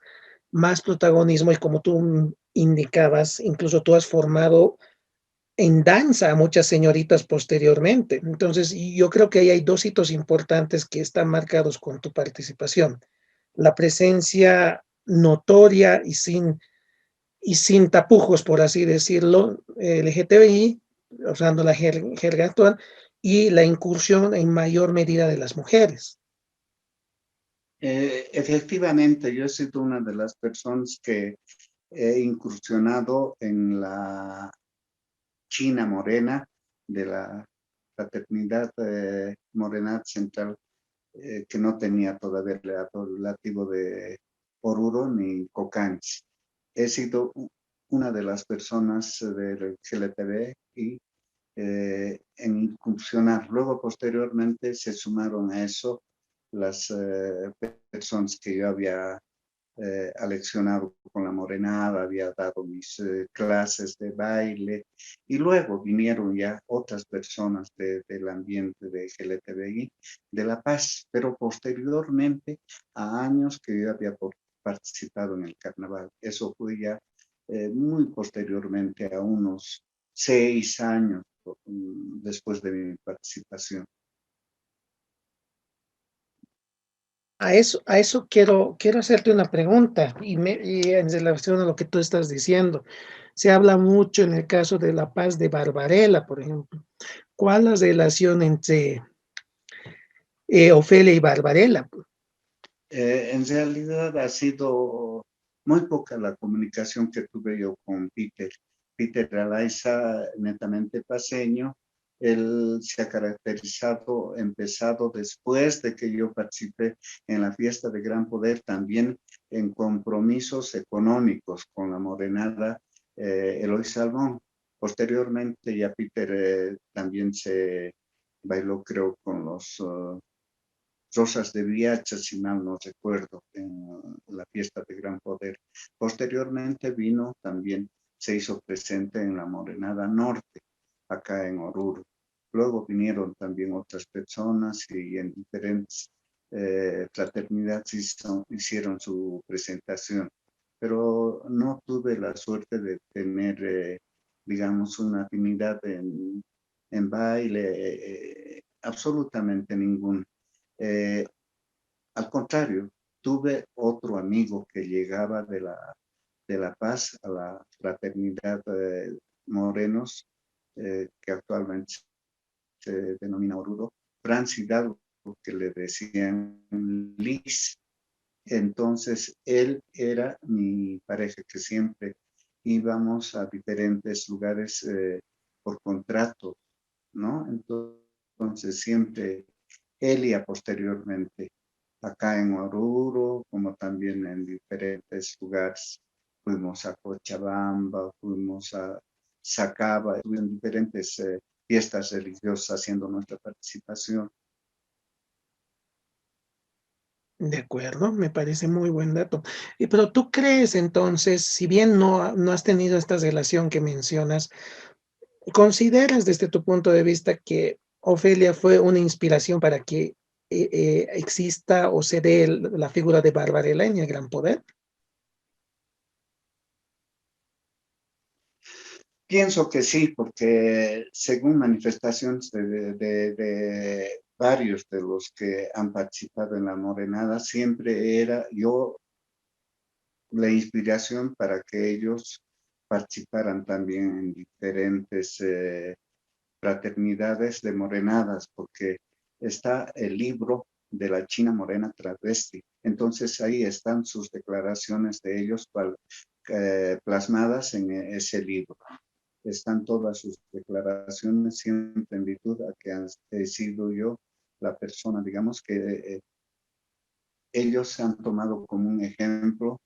protagonismo y como tú indicabas, incluso tú has formado en danza a muchas señoritas posteriormente. Entonces, yo creo que ahí hay dos hitos importantes que están marcados con tu participación. La presencia notoria y sin tapujos, por así decirlo, LGTBI, usando la jerga actual, y la incursión en mayor medida de las mujeres. Efectivamente, yo he sido una de las personas que he incursionado en la China Morena de la fraternidad Morena Central, que no tenía todavía el apelativo de Oruro ni Cocanch. He sido una de las personas del GLTV y en incursionar. Luego, posteriormente, se sumaron a eso las personas que yo había aleccionado con la morenada, había dado mis clases de baile y luego vinieron ya otras personas del ambiente de LGTBI de La Paz, pero posteriormente a años que yo había participado en el carnaval. Eso fue ya muy posteriormente, a unos 6 años después de mi participación. A eso quiero hacerte una pregunta y en relación a lo que tú estás diciendo. Se habla mucho en el caso de La Paz de Barbarella, por ejemplo. ¿Cuál es la relación entre Ofelia y Barbarella? En realidad ha sido muy poca la comunicación que tuve yo con Peter. Peter Alaiza, netamente paseño, él se ha caracterizado, empezado después de que yo participé en la fiesta de Gran Poder, también en compromisos económicos con la morenada Eloy Salmón. Posteriormente ya Peter también se bailó, creo, con los Rosas de Viacha, si mal no recuerdo, en la fiesta de Gran Poder. Posteriormente vino también, se hizo presente en la Morenada Norte, acá en Oruro. Luego vinieron también otras personas y en diferentes fraternidades hicieron su presentación, pero no tuve la suerte de tener, digamos, una afinidad en baile, absolutamente ninguna. Al contrario, tuve otro amigo que llegaba de La Paz a la fraternidad Morenos, que actualmente se denomina Oruro, Franz Hidalgo, que le decían Liz. Entonces, él era mi pareja, que siempre íbamos a diferentes lugares por contrato, ¿no? Entonces, siempre él y posteriormente acá en Oruro, como también en diferentes lugares. Fuimos a Cochabamba, fuimos a Sacaba, en diferentes fiestas religiosas haciendo nuestra participación. De acuerdo, me parece muy buen dato. Pero tú crees entonces, si bien no has tenido esta relación que mencionas, ¿consideras desde tu punto de vista que Ofelia fue una inspiración para que exista o se dé la figura de Barbarella en El Gran Poder? Pienso que sí, porque según manifestaciones de varios de los que han participado en la morenada, siempre era yo la inspiración para que ellos participaran también en diferentes fraternidades de morenadas, porque está el libro de la China Morena Travesti. Entonces ahí están sus declaraciones de ellos plasmadas en ese libro. Están todas sus declaraciones, siempre en virtud a que he sido yo la persona, digamos, que ellos se han tomado como un ejemplo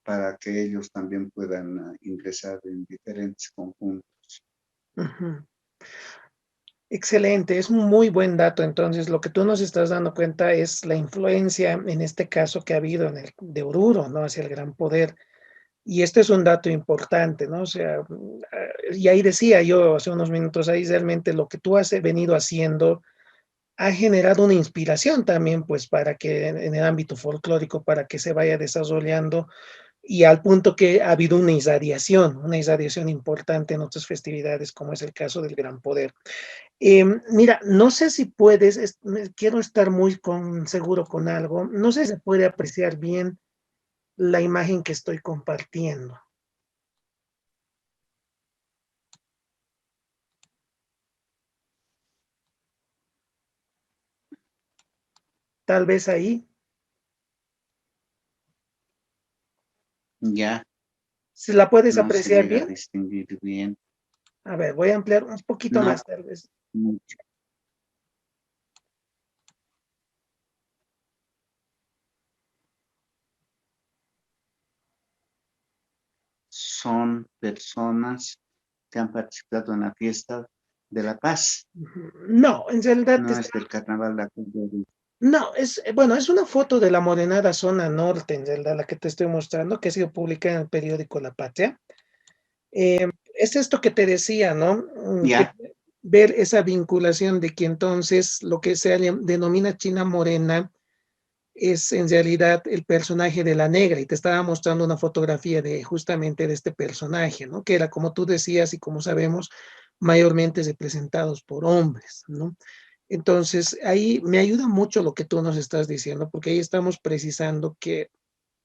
para que ellos también puedan ingresar en diferentes conjuntos. Ujú. Excelente, es un muy buen dato. Entonces, lo que tú nos estás dando cuenta es la influencia, en este caso, que ha habido de Oruro, ¿no? Hacia el Gran Poder. Y este es un dato importante, ¿no? O sea, y ahí decía yo hace unos minutos, ahí realmente lo que tú has venido haciendo ha generado una inspiración también, pues, para que en el ámbito folclórico, para que se vaya desarrollando y al punto que ha habido una irradiación importante en otras festividades, como es el caso del Gran Poder. Mira, no sé si puedes, quiero estar muy seguro con algo, no sé si se puede apreciar bien la imagen que estoy compartiendo. Tal vez ahí, Ya, si la puedes no se apreciar llega a bien. distinguir bien. A ver, voy a ampliar un poquito No, más, tal vez. mucho. Son personas que han participado en la fiesta de la paz. No, en realidad, No es del carnaval de Acuyo. no, bueno, es una foto de la Morenada Zona Norte, en realidad, la que te estoy mostrando, que ha sido publicada en el periódico La Patria. Es esto que te decía, ¿no? Que Ya, ver esa vinculación de que entonces lo que se denomina China Morena es en realidad el personaje de la negra, y te estaba mostrando una fotografía de justamente de este personaje, ¿no? Que era, como tú decías y como sabemos, mayormente representados por hombres, ¿no? Entonces, ahí me ayuda mucho lo que tú nos estás diciendo, porque ahí estamos precisando que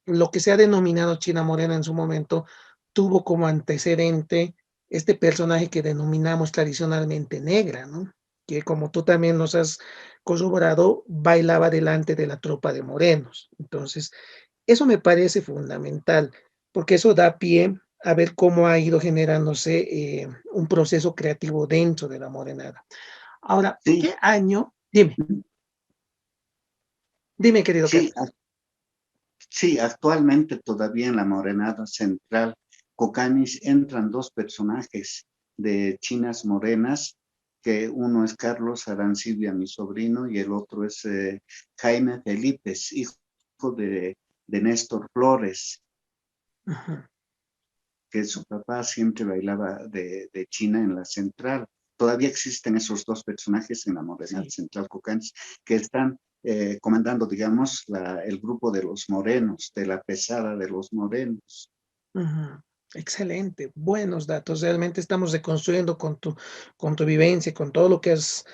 lo que se ha denominado China Morena en su momento tuvo como antecedente este personaje que denominamos tradicionalmente negra, ¿no? Que como tú también nos has corroborado, bailaba delante de la tropa de morenos. Entonces, eso me parece fundamental, porque eso da pie a ver cómo ha ido generándose un proceso creativo dentro de la morenada. Ahora, sí, ¿qué año? Dime, querido sí, Carlos. sí, actualmente todavía en la Morenada Central Cocanis entran dos personajes de Chinas Morenas, que uno es Carlos Arancibia, mi sobrino, y el otro es Jaime Felipe, hijo de Néstor Flores, Ujú. que su papá siempre bailaba de China en la Central. Todavía existen esos dos personajes en la Morenada Sí. Central Cocanis, que están comandando, digamos, el grupo de los morenos, de la pesada de los morenos. Ujú. Excelente, buenos datos. Realmente estamos reconstruyendo con tu vivencia, con todo lo que has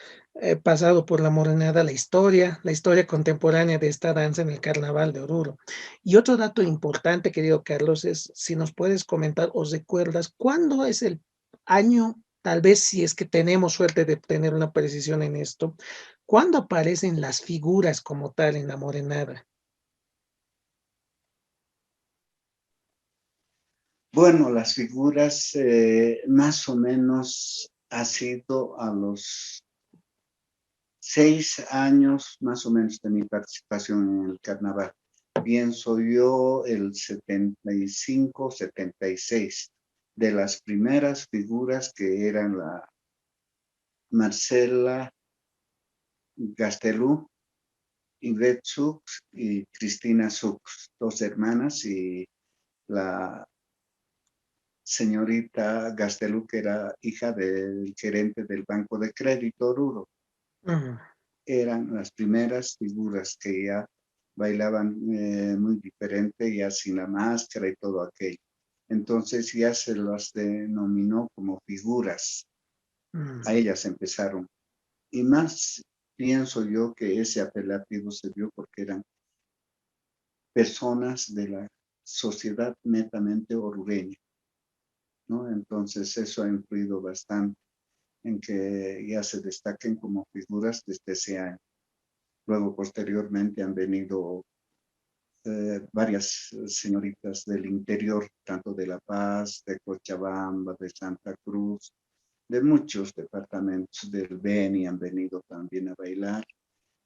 pasado por la morenada la historia contemporánea de esta danza en el Carnaval de Oruro. Y otro dato importante, querido Carlos, es si nos puedes comentar o recuerdas cuándo es el año, tal vez si es que tenemos suerte de tener una precisión en esto, cuándo aparecen las figuras como tal en la morenada. Bueno, las figuras más o menos ha sido a los 6 años más o menos de mi participación en el carnaval. Pienso yo el 75, 76, de las primeras figuras que eran la Marcela Gastelú, Ivette Sux y Cristina Sux, dos hermanas, y la señorita Gastelú, que era hija del gerente del Banco de Crédito Oruro. Ujú. Eran las primeras figuras que ya bailaban muy diferente, ya sin la máscara y todo aquello. Entonces ya se las denominó como figuras. A Mm. ellas empezaron. Y más pienso yo que ese apelativo se dio porque eran personas de la sociedad netamente orureña, ¿no? Entonces eso ha influido bastante en que ya se destaquen como figuras desde ese año. Luego, posteriormente, han venido varias señoritas del interior, tanto de La Paz, de Cochabamba, de Santa Cruz, de muchos departamentos del Beni han venido también a bailar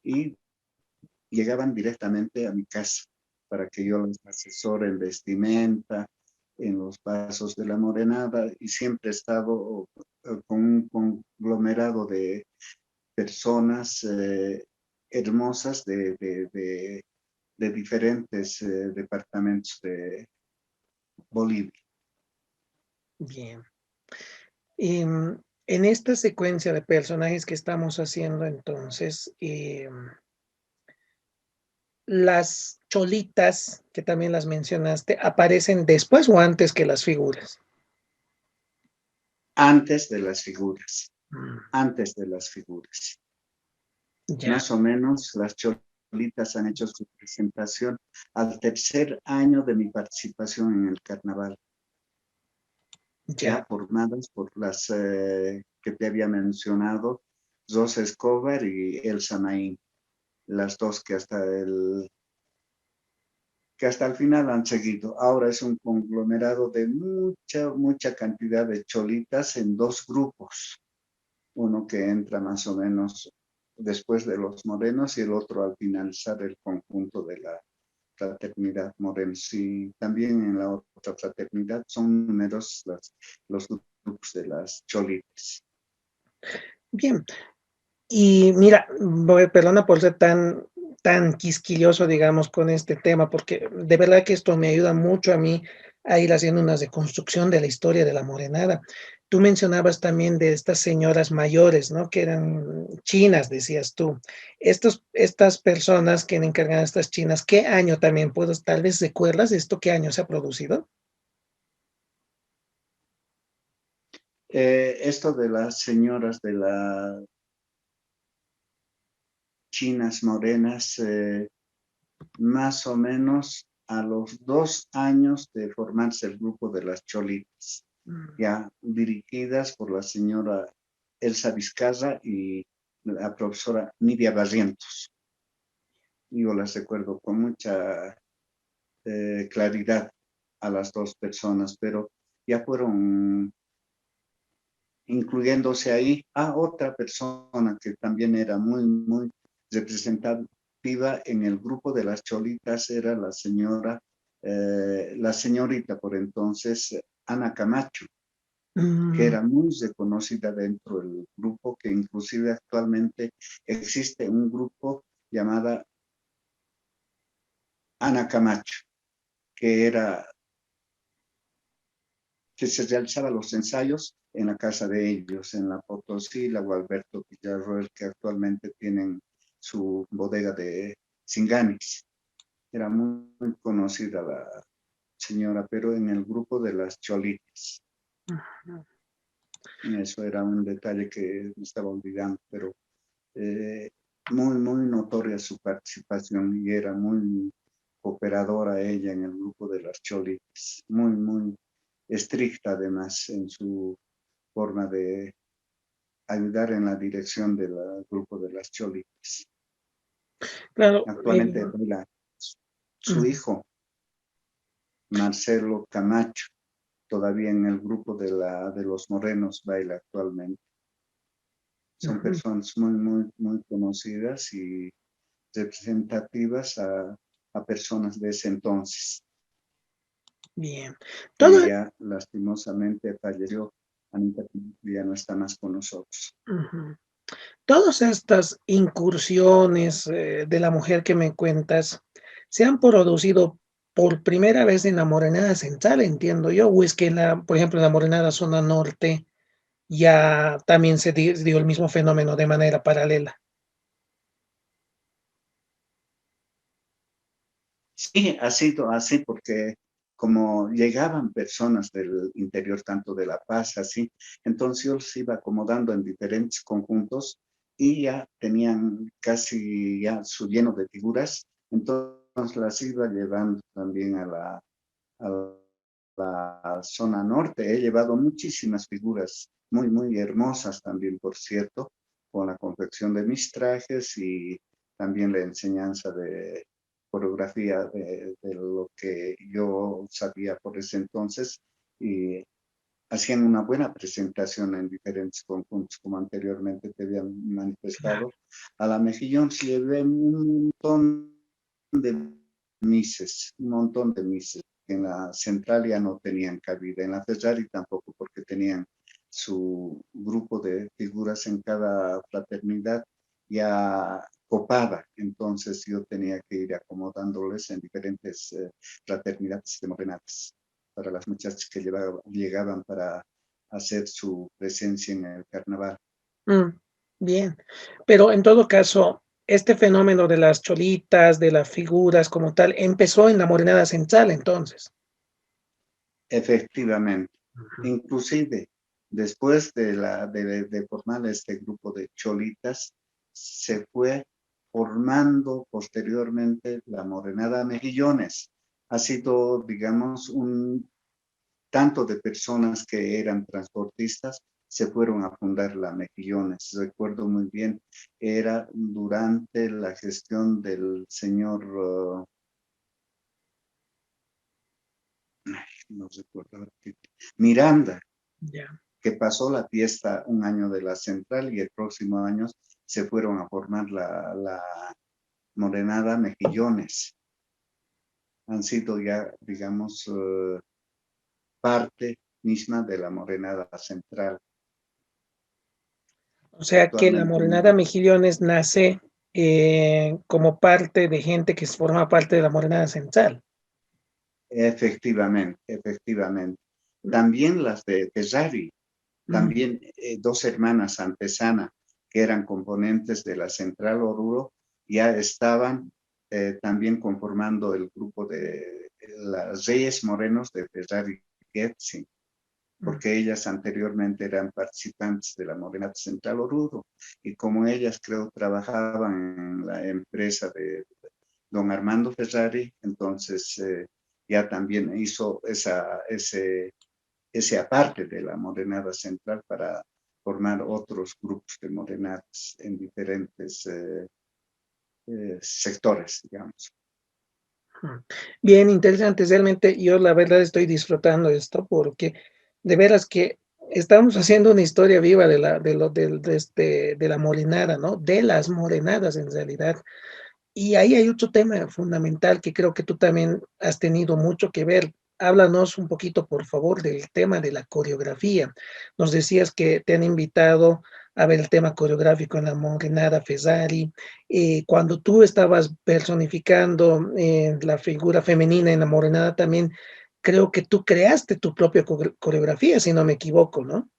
y llegaban directamente a mi casa para que yo les asesore en vestimenta, en los pasos de la morenada, y siempre he estado con un conglomerado de personas hermosas de diferentes departamentos de Bolivia. Bien. Y en esta secuencia de personajes que estamos haciendo entonces, las cholitas, que también las mencionaste, ¿aparecen después o antes que las figuras? Antes de las figuras, Mm. antes de las figuras. Ya, Más o menos las cholitas han hecho su presentación al tercer año de mi participación en el carnaval, ya ya. formadas por las que te había mencionado, Rosa Escobar y Elsa Naín, las dos que hasta el final han seguido. Ahora es un conglomerado de mucha cantidad de cholitas en dos grupos. Uno que entra más o menos después de los morenos y el otro al finalizar el conjunto de la fraternidad morenos. Y también en la otra fraternidad son numerosos los grupos de las cholitas. Bien. Y mira, perdona por ser tan quisquilloso, digamos, con este tema, porque de verdad que esto me ayuda mucho a mí a ir haciendo una reconstrucción de la historia de la morenada. Tú mencionabas también de estas señoras mayores, ¿no? Que eran chinas, decías tú. Estas personas que encargan estas chinas, ¿qué año también puedes, tal vez recuerdas esto, qué año se ha producido? Esto de las señoras de las chinas morenas, más o menos a los 2 años de formarse el grupo de las cholitas, Mm. ya dirigidas por la señora Elsa Vizcarra y la profesora Nidia Barrientos. Yo las recuerdo con mucha claridad a las dos personas, pero ya fueron incluyéndose ahí a otra persona que también era muy representativa en el grupo de las cholitas, era la señorita por entonces, Ana Camacho, que Mm. era muy reconocida dentro del grupo, que inclusive actualmente existe un grupo llamada Ana Camacho, que era que se realizaba los ensayos en la casa de ellos, en la Potosí, la Gualberto Villarroel, que actualmente tienen su bodega de Singanis. Era muy conocida la señora, pero en el grupo de las cholitas. Eso era un detalle que me estaba olvidando, pero muy notoria su participación y era muy cooperadora ella en el grupo de las Cholitas, muy estricta además en su forma de ayudar en la dirección del grupo de las Cholitas. Claro, Actualmente baila su hijo, Marcelo Camacho, todavía en el grupo de los Morenos baila actualmente. Son personas muy conocidas y representativas a personas de ese entonces. bien. Todo, Ella lastimosamente falleció, Anita ya no está más con nosotros. todas estas incursiones de la mujer que me cuentas se han producido por primera vez en la Morenada Central, entiendo yo, o es que por ejemplo, en la Morenada Zona Norte ya también se dio el mismo fenómeno de manera paralela. Sí, ha sido así porque como llegaban personas del interior, tanto de La Paz, así, entonces yo los iba acomodando en diferentes conjuntos y ya tenían casi ya su lleno de figuras, entonces las iba llevando también a la zona norte. He llevado muchísimas figuras muy hermosas también, por cierto, con la confección de mis trajes y también la enseñanza de coreografía de lo que yo sabía por ese entonces y hacían una buena presentación en diferentes conjuntos, como anteriormente te habían Claro. manifestado. A la Mejillón se llevé un montón de un montón de mises. En la central ya no tenían cabida, en la Ferrari tampoco, porque tenían su grupo de figuras en cada fraternidad ya copada, entonces yo tenía que ir acomodándoles en diferentes fraternidades democráticas para las muchachas que llegaban para hacer su presencia en el carnaval. Bien, pero en todo caso, este fenómeno de las cholitas, de las figuras como tal, empezó en la Morenada Central, entonces. Efectivamente. Ujú. Inclusive, después de formar este grupo de cholitas, se fue formando posteriormente la Morenada Mejillones. Ha sido, digamos, un tanto de personas que eran transportistas se fueron a fundar la Mejillones. Recuerdo muy bien, era durante la gestión del señor, no recuerdo, Miranda, Ya. que pasó la fiesta un año de la central y el próximo año se fueron a formar la Morenada Mejillones. Han sido ya, digamos, parte misma de la Morenada Central. O sea que la Actualmente, Morenada Mejillones nace como parte de gente que forma parte de la Morenada Central. efectivamente. También las de Ferrari, Mm, también dos hermanas Antesana, que eran componentes de la Central Oruro, ya estaban también conformando el grupo de las Reyes Morenos de Ferrari Getzi, mm. porque ellas anteriormente eran participantes de la Morenada Central Oruro, y como ellas creo trabajaban en la empresa de don Armando Ferrari, entonces ya también hizo ese aparte de la Morenada Central para formar otros grupos de morenadas en diferentes sectores, digamos. Bien interesante, realmente yo la verdad estoy disfrutando esto porque de veras que estamos haciendo una historia viva de la morenada, ¿no? De las morenadas en realidad. Y ahí hay otro tema fundamental que creo que tú también has tenido mucho que ver. Háblanos un poquito, por favor, del tema de la coreografía. Nos decías que te han invitado a ver el tema coreográfico en la Morenada Fesari. Cuando tú estabas personificando la figura femenina en la Morenada también, creo que tú creaste tu propia coreografía, si no me equivoco, ¿no?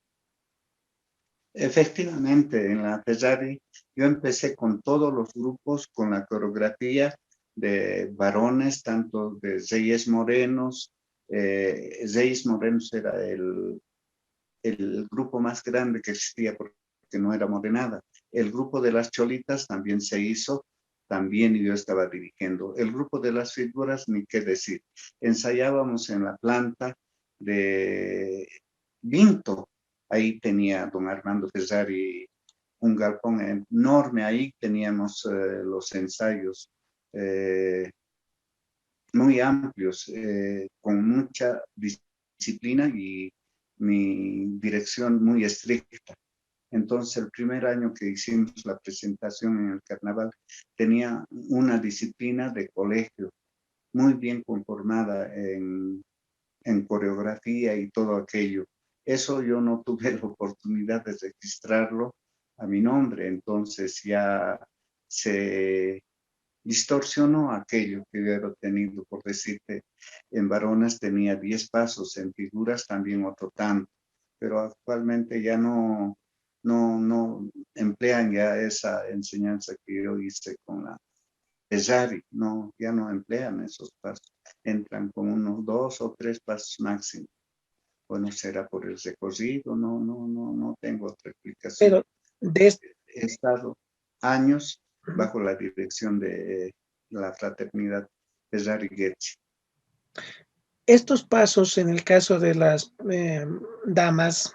Efectivamente, en la Ferrari yo empecé con todos los grupos, con la coreografía de varones, tanto de Reyes Morenos. Reyes Morenos era el grupo más grande que existía porque no era morenada, El grupo de las cholitas también se hizo, también yo estaba dirigiendo. El grupo de las figuras, ni qué decir. Ensayábamos en la planta de Vinto. Ahí tenía don Armando Ferrari un galpón enorme. Ahí teníamos los ensayos muy amplios, con mucha disciplina y mi dirección muy estricta. Entonces, el primer año que hicimos la presentación en el carnaval, tenía una disciplina de colegio muy bien conformada en coreografía y todo aquello. Eso yo no tuve la oportunidad de registrarlo a mi nombre, entonces ya se distorsionó aquello que yo había tenido, por decirte, en varones tenía 10 pasos, en figuras también otro tanto, pero actualmente ya no emplean ya esa enseñanza que yo hice con la Pesari, no, ya no emplean esos pasos, entran con unos 2 o 3 pasos máximo. Bueno, será por el recorrido, no tengo otra explicación. Pero de este, He estado años bajo la dirección de la fraternidad Pesari-Getzi. estos pasos, en el caso de las damas,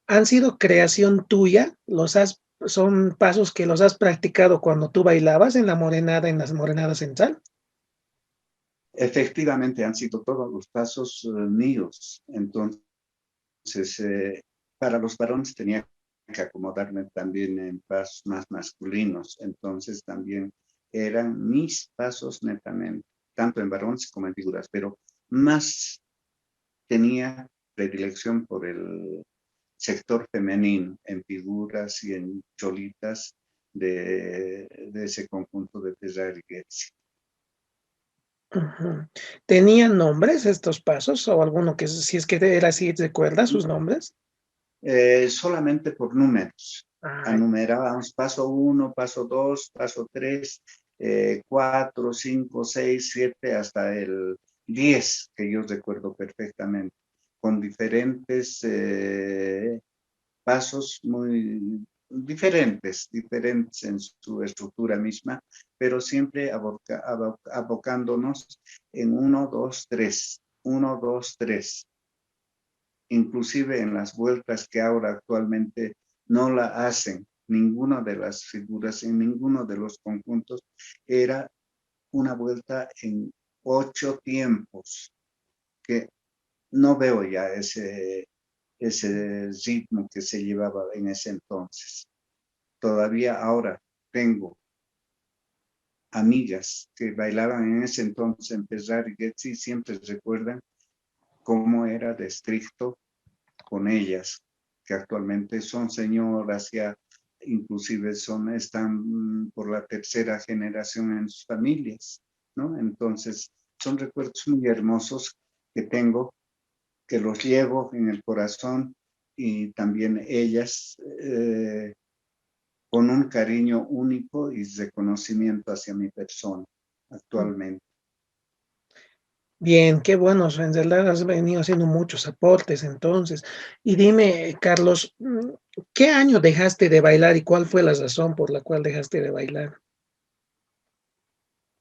¿han sido creación tuya? ¿Son pasos que los has practicado cuando tú bailabas en la morenada, en las morenadas central? Efectivamente, han sido todos los pasos míos. Entonces, para los varones tenía que acomodarme también en pasos más masculinos. Entonces, también eran mis pasos netamente, tanto en varones como en figuras, pero más tenía predilección por el sector femenino en figuras y en cholitas de ese conjunto de Pesari Getzi. Ujú. ¿Tenían nombres estos pasos o alguno que, si es que era así, recuerdas sus nombres? Solamente por números. Ah, Enumerábamos paso 1, paso 2, paso 3, 4, 5, 6, 7, hasta el 10, que yo recuerdo perfectamente, con diferentes pasos muy diferentes en su estructura misma, pero siempre abocándonos en 1, 2, 3, 1, 2, 3. Inclusive en las vueltas que ahora actualmente no la hacen, ninguna de las figuras, en ninguno de los conjuntos, era una vuelta en 8 tiempos, que no veo ya ese ritmo que se llevaba en ese entonces. Todavía ahora tengo amigas que bailaban en ese entonces en Pesar y Getzi, siempre recuerdan cómo era de estricto con ellas, que actualmente son señoras, ya inclusive están por la tercera generación en sus familias, ¿no? Entonces, son recuerdos muy hermosos que tengo, que los llevo en el corazón y también ellas con un cariño único y reconocimiento hacia mi persona actualmente. bien, qué bueno, en realidad has venido haciendo muchos aportes entonces. Y dime, Carlos, ¿qué año dejaste de bailar y cuál fue la razón por la cual dejaste de bailar?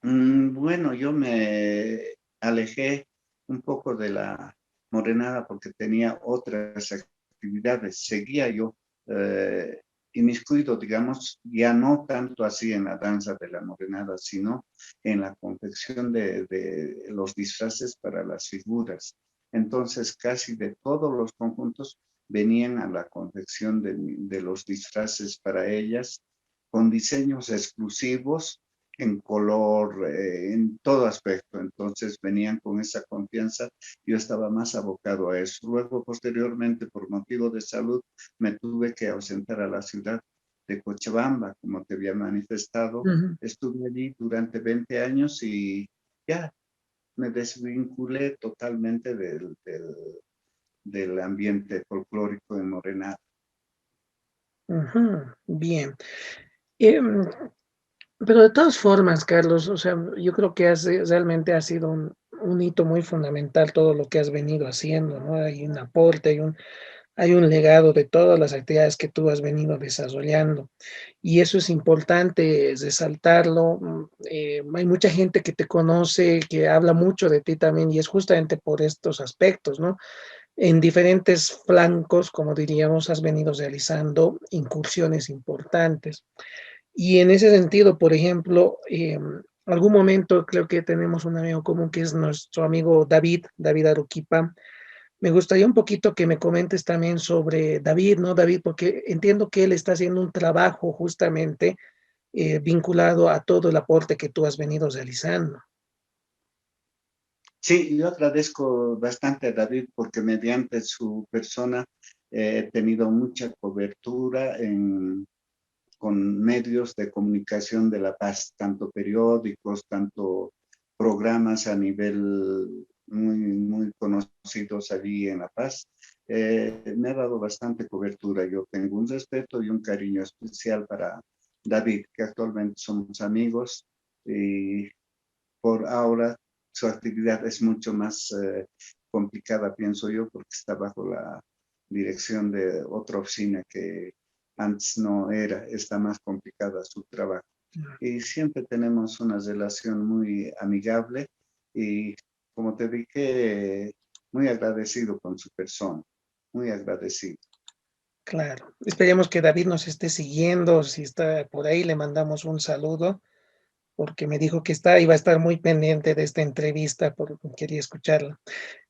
Bueno, yo me alejé un poco de la morenada porque tenía otras actividades. Seguía yo inmiscuido, digamos, ya no tanto así en la danza de la morenada, sino en la confección de los disfraces para las figuras. Entonces, casi de todos los conjuntos venían a la confección de los disfraces para ellas, con diseños exclusivos en color, en todo aspecto. Entonces venían con esa confianza. Yo estaba más abocado a eso. Luego, posteriormente, por motivo de salud, me tuve que ausentar a la ciudad de Cochabamba, como te había manifestado. Ujú. Estuve allí durante 20 años y ya me desvinculé totalmente del ambiente folclórico en Morenada. Ujú, bien. Em, pero de todas formas, Carlos, o sea, yo creo que realmente ha sido un hito muy fundamental todo lo que has venido haciendo, ¿no? Hay un aporte, hay un hay un legado de todas las actividades que tú has venido desarrollando. Y eso es importante resaltarlo. Hay mucha gente que te conoce, que habla mucho de ti también, y es justamente por estos aspectos, ¿no? En diferentes flancos, como diríamos, has venido realizando incursiones importantes. Y en ese sentido, por ejemplo, algún momento creo que tenemos un amigo común que es nuestro amigo David, David Aruquipa. Me gustaría un poquito que me comentes también sobre David, ¿no? David, porque entiendo que él está haciendo un trabajo justamente vinculado a todo el aporte que tú has venido realizando. Sí, yo agradezco bastante a David porque mediante su persona he tenido mucha cobertura con medios de comunicación de La Paz, tanto periódicos, tanto programas a nivel muy conocidos allí en La Paz. Me ha dado bastante cobertura. Yo tengo un respeto y un cariño especial para David, que actualmente somos amigos y por ahora su actividad es mucho más complicada, pienso yo, porque está bajo la dirección de otra oficina que antes no era, está más complicada su trabajo. Y siempre tenemos una relación muy amigable y, como te dije, muy agradecido con su persona, muy agradecido. Claro. Esperemos que David nos esté siguiendo. Si está por ahí, le mandamos un saludo, porque me dijo que iba a estar muy pendiente de esta entrevista, porque quería escucharla.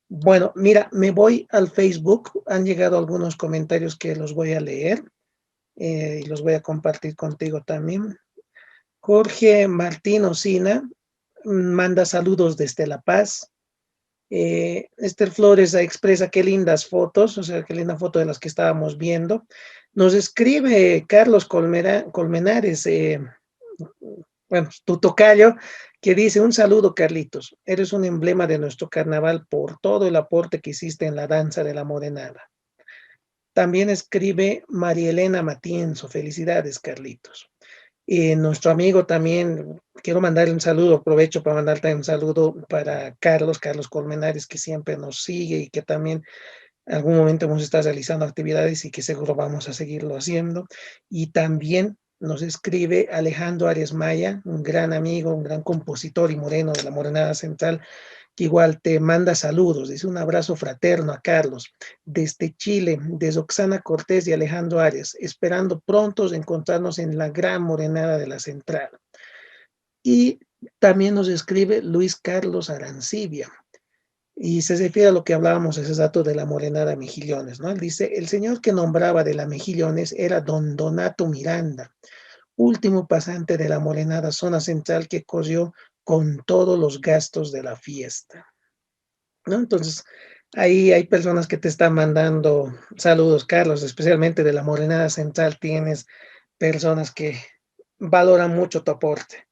Bueno, mira, me voy al Facebook. Han llegado algunos comentarios que los voy a leer y los voy a compartir contigo también. Jorge Martín Osina manda saludos desde La Paz. Esther Flores expresa qué lindas fotos, o sea, qué linda foto de las que estábamos viendo. Nos escribe Carlos Colmenares, bueno, tu tocayo, que dice: un saludo, Carlitos, eres un emblema de nuestro carnaval por todo el aporte que hiciste en la danza de la morenada. También escribe María Elena Matienzo: felicidades, Carlitos. Y nuestro amigo también, quiero mandarle un saludo, aprovecho para mandarte un saludo para Carlos Colmenares, que siempre nos sigue y que también en algún momento hemos estado realizando actividades y que seguro vamos a seguirlo haciendo. Y también nos escribe Alejandro Arias Maya, un gran amigo, un gran compositor y moreno de la Morenada Central, que igual te manda saludos, dice: un abrazo fraterno a Carlos, desde Chile, desde Oxana Cortés y Alejandro Arias, esperando pronto encontrarnos en la gran morenada de la Central. Y también nos escribe Luis Carlos Arancibia, y se refiere a lo que hablábamos ese dato de la morenada Mejillones, ¿no? Él dice: el señor que nombraba de la Mejillones era don Donato Miranda, último pasante de la morenada zona central que corrió con todos los gastos de la fiesta, ¿no? Entonces, ahí hay personas que te están mandando saludos, Carlos, especialmente de la Morenada Central. Tienes personas que valoran mucho tu aporte.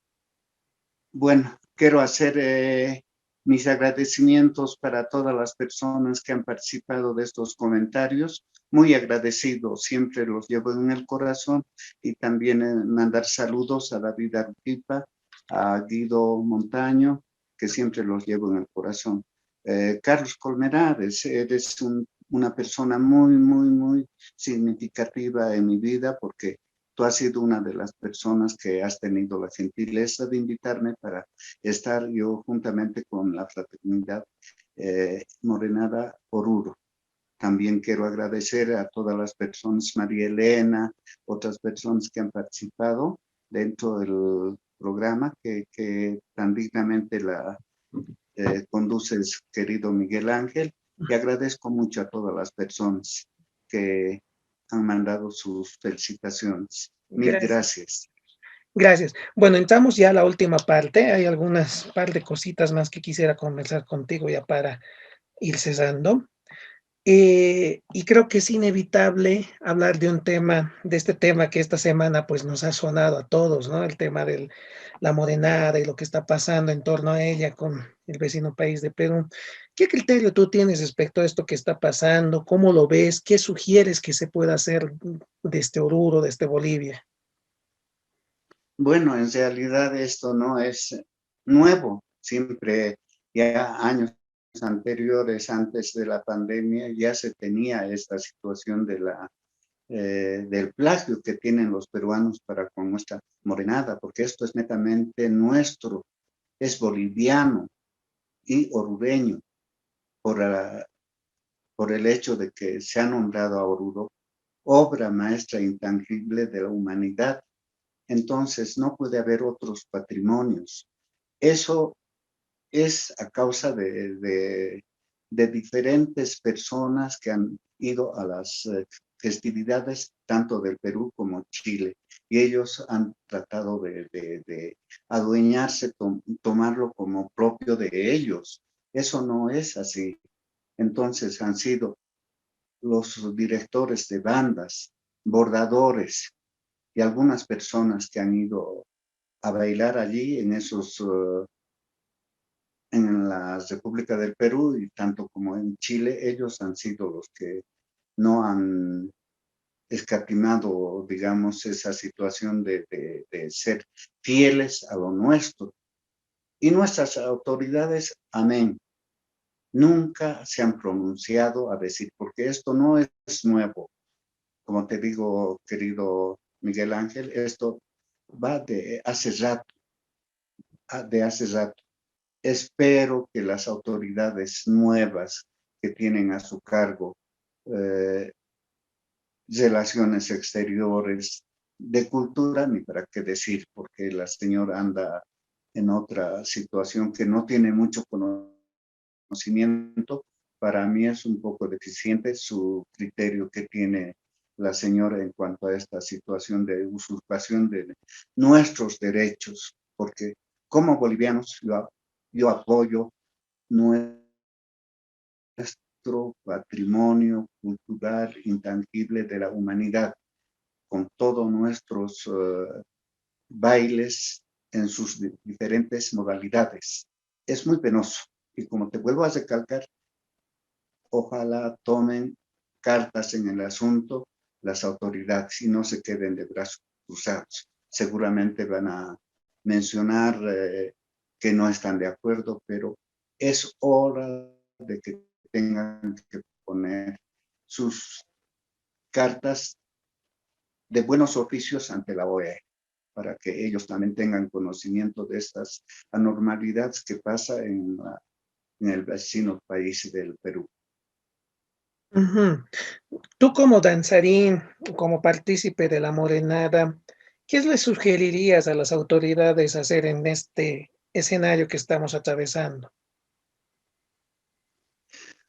Bueno, quiero hacer mis agradecimientos para todas las personas que han participado de estos comentarios. Muy agradecido, siempre los llevo en el corazón y también mandar saludos a David Aruquipa, a Guido Montaño, que siempre los llevo en el corazón. Carlos Colmenares, eres una persona muy significativa en mi vida porque tú has sido una de las personas que has tenido la gentileza de invitarme para estar yo juntamente con la fraternidad Morenada Oruro. También quiero agradecer a todas las personas, María Elena, otras personas que han participado dentro del programa que tan dignamente la conduces, querido Miguel Ángel, y agradezco mucho a todas las personas que han mandado sus felicitaciones. Mil Gracias. gracias. Gracias. Bueno, entramos ya a la última parte. Hay algunas par de cositas más que quisiera conversar contigo ya para ir cesando. Y creo que es inevitable hablar de este tema que esta semana pues nos ha sonado a todos, ¿no? El tema de la morenada y lo que está pasando en torno a ella con el vecino país de Perú. ¿Qué criterio tú tienes respecto a esto que está pasando? ¿Cómo lo ves? ¿Qué sugieres que se pueda hacer de este Oruro, de este Bolivia? Bueno, en realidad esto no es nuevo, siempre ya años anteriores, antes de la pandemia, ya se tenía esta situación del plagio que tienen los peruanos para con nuestra morenada, porque esto es netamente nuestro, es boliviano y orureño, por, por el hecho de que se ha nombrado a Oruro obra maestra intangible de la humanidad. Entonces no puede haber otros patrimonios. Eso es a causa de diferentes personas que han ido a las festividades tanto del Perú como Chile, y ellos han tratado de adueñarse, tomarlo como propio de ellos. Eso no es así. Entonces han sido los directores de bandas, bordadores y algunas personas que han ido a bailar allí en en la República del Perú y tanto como en Chile. Ellos han sido los que no han escatimado, digamos, esa situación de ser fieles a lo nuestro. Y nuestras autoridades, amén, nunca se han pronunciado a decir, porque esto no es nuevo. Como te digo, querido Miguel Ángel, esto va de hace rato. Espero que las autoridades nuevas que tienen a su cargo eh, relaciones exteriores, de cultura, ni para qué decir, porque la señora anda en otra situación que no tiene mucho conocimiento. Para mí es un poco deficiente su criterio que tiene la señora en cuanto a esta situación de usurpación de nuestros derechos, porque como bolivianos yo apoyo nuestro patrimonio cultural intangible de la humanidad, con todos nuestros bailes en sus diferentes modalidades. Es muy penoso. Y como te vuelvo a recalcar, ojalá tomen cartas en el asunto las autoridades y no se queden de brazos cruzados. Seguramente van a mencionar que no están de acuerdo, pero es hora de que tengan que poner sus cartas de buenos oficios ante la OEA, para que ellos también tengan conocimiento de estas anormalidades que pasa en el vecino país del Perú. Ujú. Tú como danzarín, como partícipe de la morenada, ¿qué le sugerirías a las autoridades hacer en este escenario que estamos atravesando?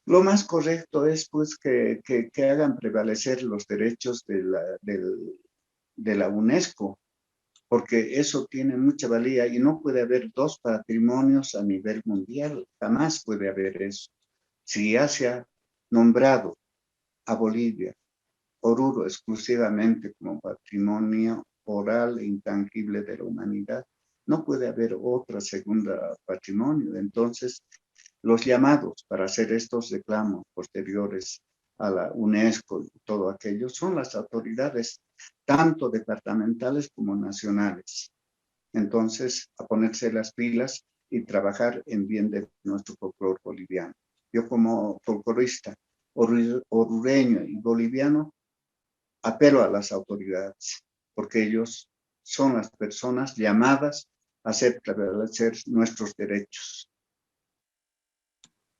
Lo más correcto es pues que hagan prevalecer los derechos de la UNESCO, porque eso tiene mucha valía y no puede haber dos patrimonios a nivel mundial, jamás puede haber eso. Si ya se ha nombrado a Bolivia, Oruro exclusivamente como patrimonio oral e intangible de la humanidad, no puede haber otra segunda patrimonio. Entonces, los llamados para hacer estos reclamos posteriores a la UNESCO y todo aquello son las autoridades, tanto departamentales como nacionales. Entonces, a ponerse las pilas y trabajar en bien de nuestro folclore boliviano. Yo como folclorista orureño y boliviano, apelo a las autoridades, porque ellos son las personas llamadas a hacer prevalecer nuestros derechos.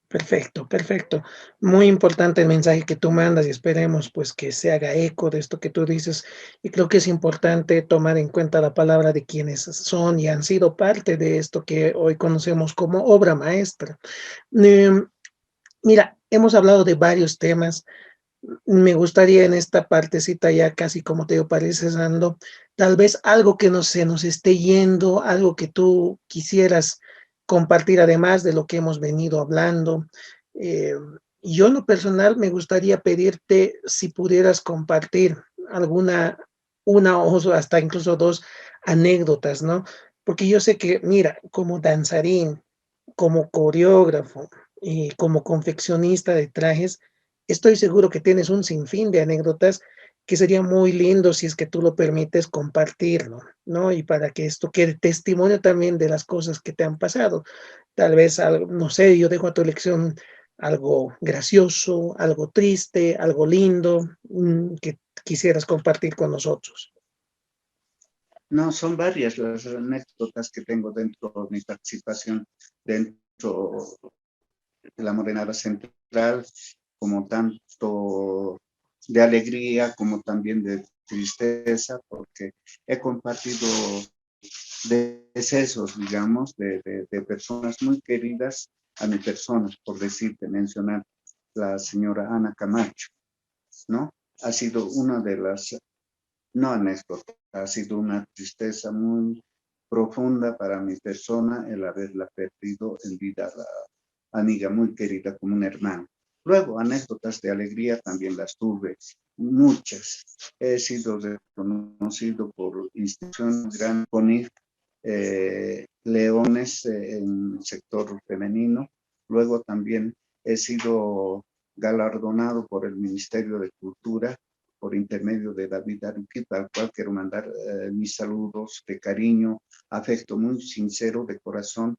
Perfecto, perfecto. Muy importante el mensaje que tú mandas y esperemos pues que se haga eco de esto que tú dices. Y creo que es importante tomar en cuenta la palabra de quienes son y han sido parte de esto que hoy conocemos como obra maestra. Em, Mira, hemos hablado de varios temas. Me gustaría en esta partecita ya casi como te digo, para ir cerrando, tal vez algo que no se nos esté yendo, algo que tú quisieras compartir además de lo que hemos venido hablando. Eh, yo en lo personal me gustaría pedirte si pudieras compartir alguna, una o hasta incluso dos anécdotas, ¿no? Porque yo sé que, mira, como danzarín, como coreógrafo y como confeccionista de trajes, estoy seguro que tienes un sinfín de anécdotas que sería muy lindo si es que tú lo permites compartirlo, ¿no? Y para que esto quede testimonio también de las cosas que te han pasado. Tal vez algo, no sé, yo dejo a tu elección algo gracioso, algo triste, algo lindo, que quisieras compartir con nosotros. No, son varias las anécdotas que tengo dentro de mi participación dentro de la Morenada Central, como tanto de alegría como también de tristeza, porque he compartido decesos, digamos, de personas muy queridas a mi persona, por decirte, mencionar la señora Ana Camacho, ¿no? Ha sido una de las, no anécdotas, ha sido una tristeza muy profunda para mi persona el haberla perdido en vida, la amiga muy querida como un hermano. Luego, anécdotas de alegría también las tuve, muchas. He sido reconocido por instituciones grandes, CONIF, leones en el sector femenino. Luego también he sido galardonado por el Ministerio de Cultura por intermedio de David Aruquita, al cual quiero mandar mis saludos de cariño, afecto muy sincero de corazón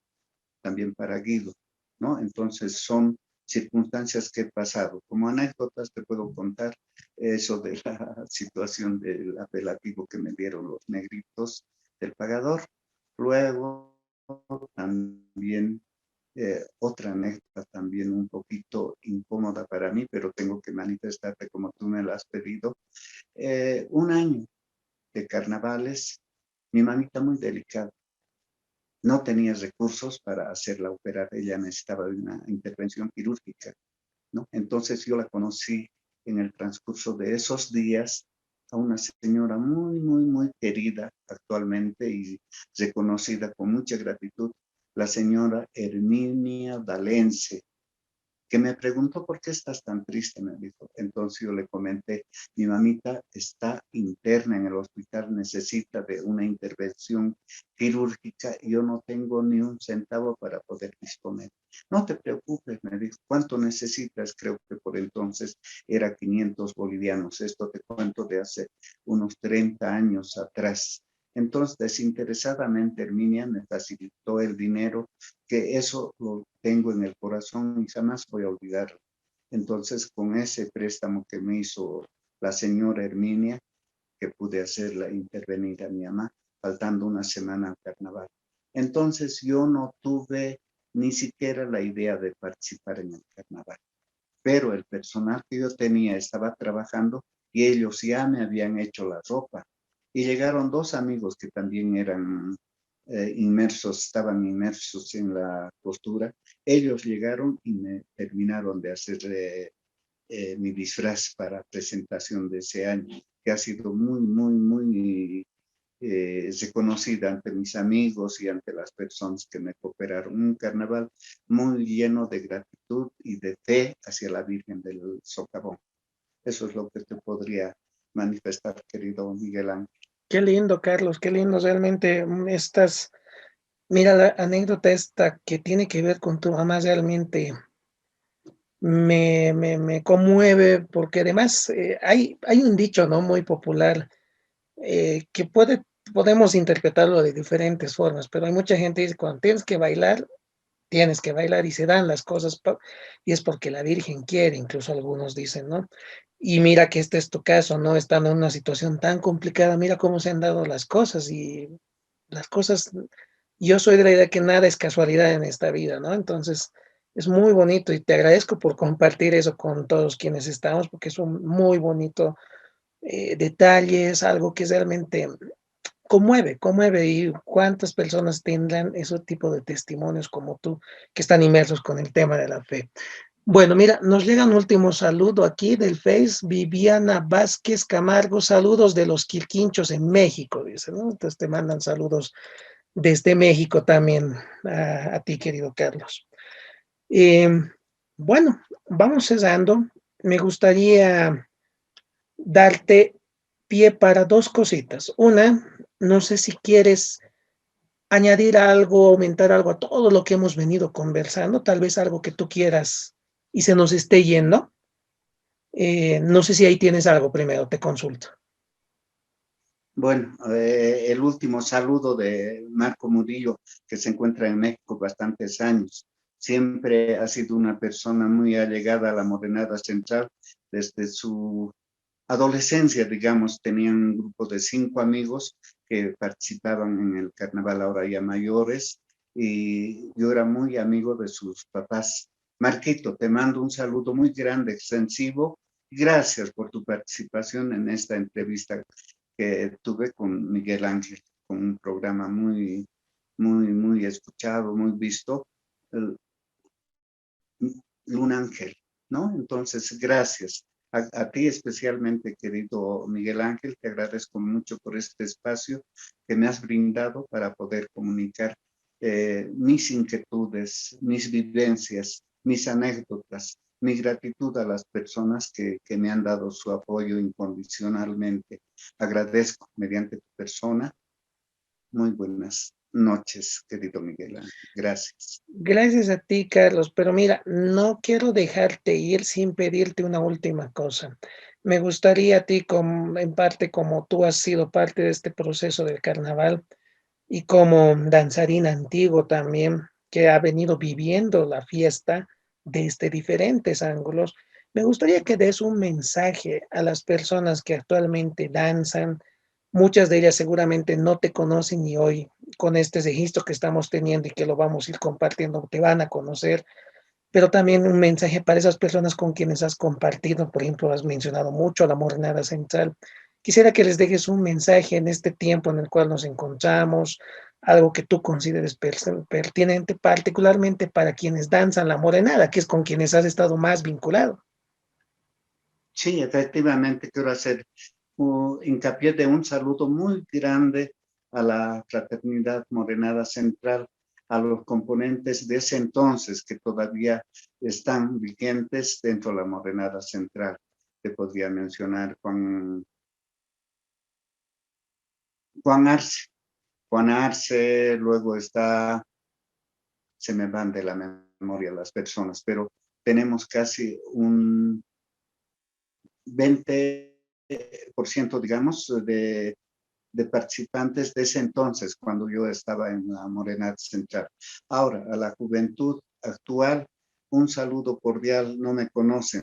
también para Guido, ¿no? Entonces son circunstancias que he pasado. Como anécdotas te puedo contar eso de la situación del apelativo que me dieron los negritos del pagador. Luego también otra anécdota también un poquito incómoda para mí, pero tengo que manifestarte como tú me la has pedido. Un año de carnavales, mi mamita muy delicada, no tenía recursos para hacerla operar, ella necesitaba de una intervención quirúrgica, ¿no? Entonces yo la conocí en el transcurso de esos días a una señora muy, muy, muy querida actualmente y reconocida con mucha gratitud, la señora Herminia Valencia, que me preguntó por qué estás tan triste, me dijo. Entonces yo le comenté, mi mamita está interna en el hospital, necesita de una intervención quirúrgica y yo no tengo ni un centavo para poder disponer. No te preocupes, me dijo, ¿cuánto necesitas? Creo que por entonces era 500 bolivianos. Esto te cuento de hace unos 30 años atrás. Entonces, desinteresadamente, Herminia me facilitó el dinero, que eso lo tengo en el corazón y jamás voy a olvidarlo. Entonces, con ese préstamo que me hizo la señora Herminia, que pude hacerla intervenir a mi mamá, faltando una semana al carnaval. Entonces, yo no tuve ni siquiera la idea de participar en el carnaval, pero el personal que yo tenía estaba trabajando y ellos ya me habían hecho la ropa. Y llegaron dos amigos que también eran inmersos, estaban inmersos en la costura. Ellos llegaron y me terminaron de hacer mi disfraz para presentación de ese año, que ha sido muy, muy, muy reconocida ante mis amigos y ante las personas que me cooperaron. Un carnaval muy lleno de gratitud y de fe hacia la Virgen del Socavón. Eso es lo que te podría manifestar, querido Miguel Ángel. Qué lindo, Carlos, qué lindo realmente estas, mira la anécdota esta que tiene que ver con tu mamá realmente me conmueve porque además hay un dicho, ¿no? Muy popular que podemos interpretarlo de diferentes formas, pero hay mucha gente que dice, cuando tienes que bailar y se dan las cosas y es porque la Virgen quiere, incluso algunos dicen, ¿no? Y mira que este es tu caso, ¿no? Estando en una situación tan complicada, mira cómo se han dado las cosas y las cosas, yo soy de la idea que nada es casualidad en esta vida, ¿no? Entonces, es muy bonito y te agradezco por compartir eso con todos quienes estamos, porque es un muy bonito detalle, es algo que realmente conmueve y cuántas personas tendrán ese tipo de testimonios como tú que están inmersos con el tema de la fe. Bueno, mira, nos llega un último saludo aquí del Face, Viviana Vázquez Camargo, saludos de los Quirquinchos en México, dice, ¿no? Entonces te mandan saludos desde México también a ti, querido Carlos. Eh, bueno, vamos cerrando. Me gustaría darte pie para dos cositas. Una, no sé si quieres añadir algo, aumentar algo a todo lo que hemos venido conversando, tal vez algo que tú quieras y se nos esté yendo. No sé si ahí tienes algo primero, te consulto. Bueno, el último saludo de Marco Murillo, que se encuentra en México bastantes años. Siempre ha sido una persona muy allegada a la Morenada Central. Desde su adolescencia, digamos, tenían un grupo de 5 amigos que participaban en el carnaval ahora ya mayores, y yo era muy amigo de sus papás. Marquito, te mando un saludo muy grande, extensivo. Gracias por tu participación en esta entrevista que tuve con Miguel Ángel, con un programa muy escuchado, muy visto, el Luna Ángel, ¿no? Entonces, gracias. A ti especialmente, querido Miguel Ángel, te agradezco mucho por este espacio que me has brindado para poder comunicar mis inquietudes, mis vivencias, mis anécdotas, mi gratitud a las personas que me han dado su apoyo incondicionalmente. Agradezco mediante tu persona. Muy buenas noches, querido Miguel Ángel. Gracias. Gracias a ti, Carlos, pero mira, no quiero dejarte ir sin pedirte una última cosa. Me gustaría a ti, en parte como tú has sido parte de este proceso del carnaval y como danzarín antiguo también, que ha venido viviendo la fiesta desde diferentes ángulos, me gustaría que des un mensaje a las personas que actualmente danzan. Muchas de ellas seguramente no te conocen y hoy con este registro que estamos teniendo y que lo vamos a ir compartiendo, te van a conocer, pero también un mensaje para esas personas con quienes has compartido. Por ejemplo, has mencionado mucho a la Morenada Central. Quisiera que les dejes un mensaje en este tiempo en el cual nos encontramos, algo que tú consideres pertinente, particularmente para quienes danzan la Morenada, que es con quienes has estado más vinculado. Sí, efectivamente, quiero hacer hincapié de un saludo muy grande a la Fraternidad Morenada Central, a los componentes de ese entonces que todavía están vigentes dentro de la Morenada Central. Te podría mencionar Juan Arce. Juan Arce, luego está, se me van de la memoria las personas, pero tenemos casi un 20%, digamos, de participantes de ese entonces, cuando yo estaba en la Morenada Central. Ahora, a la juventud actual, un saludo cordial. No me conocen,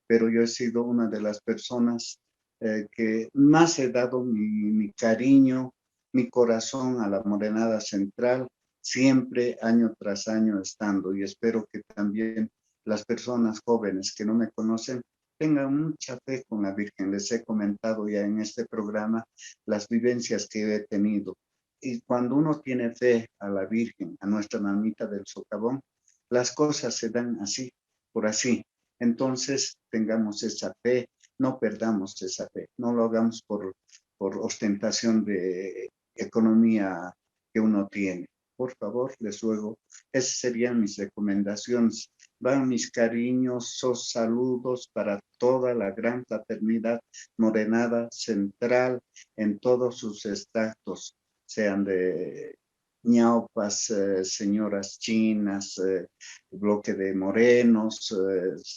pero yo he sido una de las personas que más he dado mi cariño, mi corazón a la Morenada Central, siempre año tras año estando, y espero que también las personas jóvenes que no me conocen tengan mucha fe con la Virgen. Les he comentado ya en este programa las vivencias que he tenido. Y cuando uno tiene fe a la Virgen, a nuestra mamita del socavón, las cosas se dan así, por así. Entonces, tengamos esa fe, no perdamos esa fe, no lo hagamos por ostentación de economía que uno tiene. Por favor, les ruego, esas serían mis recomendaciones. Van mis cariñosos saludos para toda la gran fraternidad Morenada Central en todos sus estratos, sean de ñaupas, señoras chinas, bloque de morenos,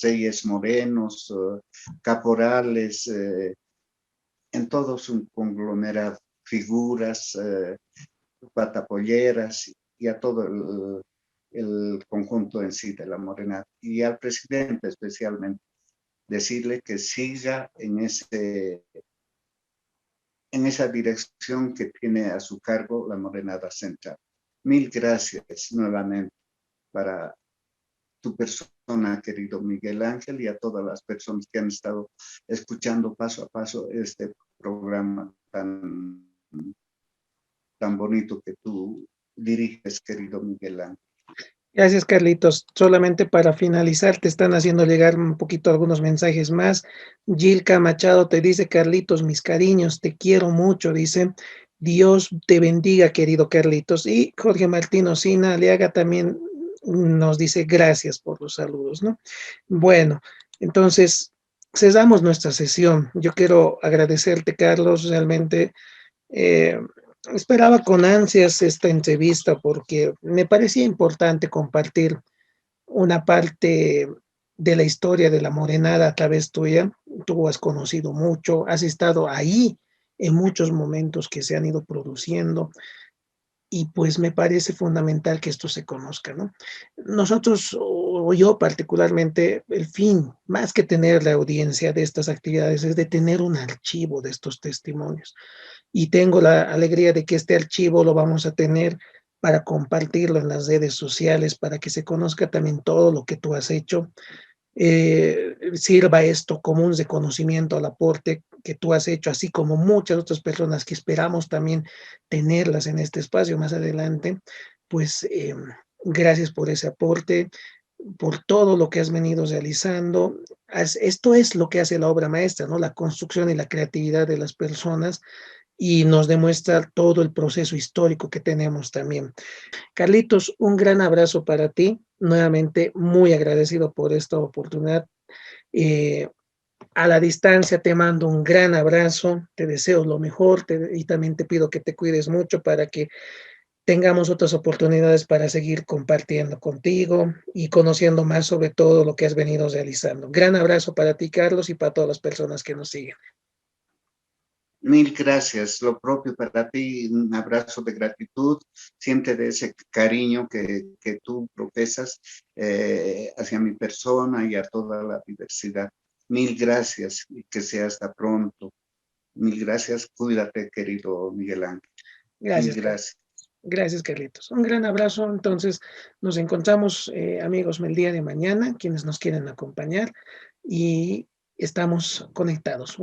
reyes morenos, caporales, en todos un conglomerado, figuras, patapolleras y a todo el conjunto en sí de la Morenada. Y al presidente especialmente, decirle que siga en esa dirección que tiene a su cargo la Morenada Central. Mil gracias nuevamente para tu persona, querido Miguel Ángel, y a todas las personas que han estado escuchando paso a paso este programa tan bonito que tú diriges, querido Miguel Ángel. Gracias, Carlitos. Solamente para finalizar, te están haciendo llegar un poquito algunos mensajes más. Gilka Machado te dice: Carlitos, mis cariños, te quiero mucho, dice. Dios te bendiga, querido Carlitos. Y Jorge Martín Osina Aliaga también nos dice gracias por los saludos, ¿no? Bueno, entonces cesamos nuestra sesión. Yo quiero agradecerte, Carlos, realmente. Eh, Esperaba con ansias esta entrevista porque me parecía importante compartir una parte de la historia de la Morenada a través tuya. Tú has conocido mucho, has estado ahí en muchos momentos que se han ido produciendo y pues me parece fundamental que esto se conozca, ¿no? Nosotros, o yo particularmente, el fin, más que tener la audiencia de estas actividades, es de tener un archivo de estos testimonios. Y tengo la alegría de que este archivo lo vamos a tener para compartirlo en las redes sociales, para que se conozca también todo lo que tú has hecho, sirva esto como un reconocimiento al aporte que tú has hecho, así como muchas otras personas que esperamos también tenerlas en este espacio más adelante, pues gracias por ese aporte, por todo lo que has venido realizando. Esto es lo que hace la obra maestra, ¿no? La construcción y la creatividad de las personas y nos demuestra todo el proceso histórico que tenemos también. Carlitos, un gran abrazo para ti. Nuevamente, muy agradecido por esta oportunidad. Eh, a la distancia te mando un gran abrazo, te deseo lo mejor y también te pido que te cuides mucho para que tengamos otras oportunidades para seguir compartiendo contigo y conociendo más sobre todo lo que has venido realizando. Gran abrazo para ti, Carlos, y para todas las personas que nos siguen. Mil gracias, lo propio para ti, un abrazo de gratitud, siente de ese cariño que tú profesas hacia mi persona y a toda la diversidad. Mil gracias y que sea hasta pronto. Mil gracias, cuídate, querido Miguel Ángel. Mil Gracias, Carlos. gracias. Gracias, Carlitos. Un gran abrazo. Entonces, nos encontramos, amigos, el día de mañana, quienes nos quieren acompañar y estamos conectados.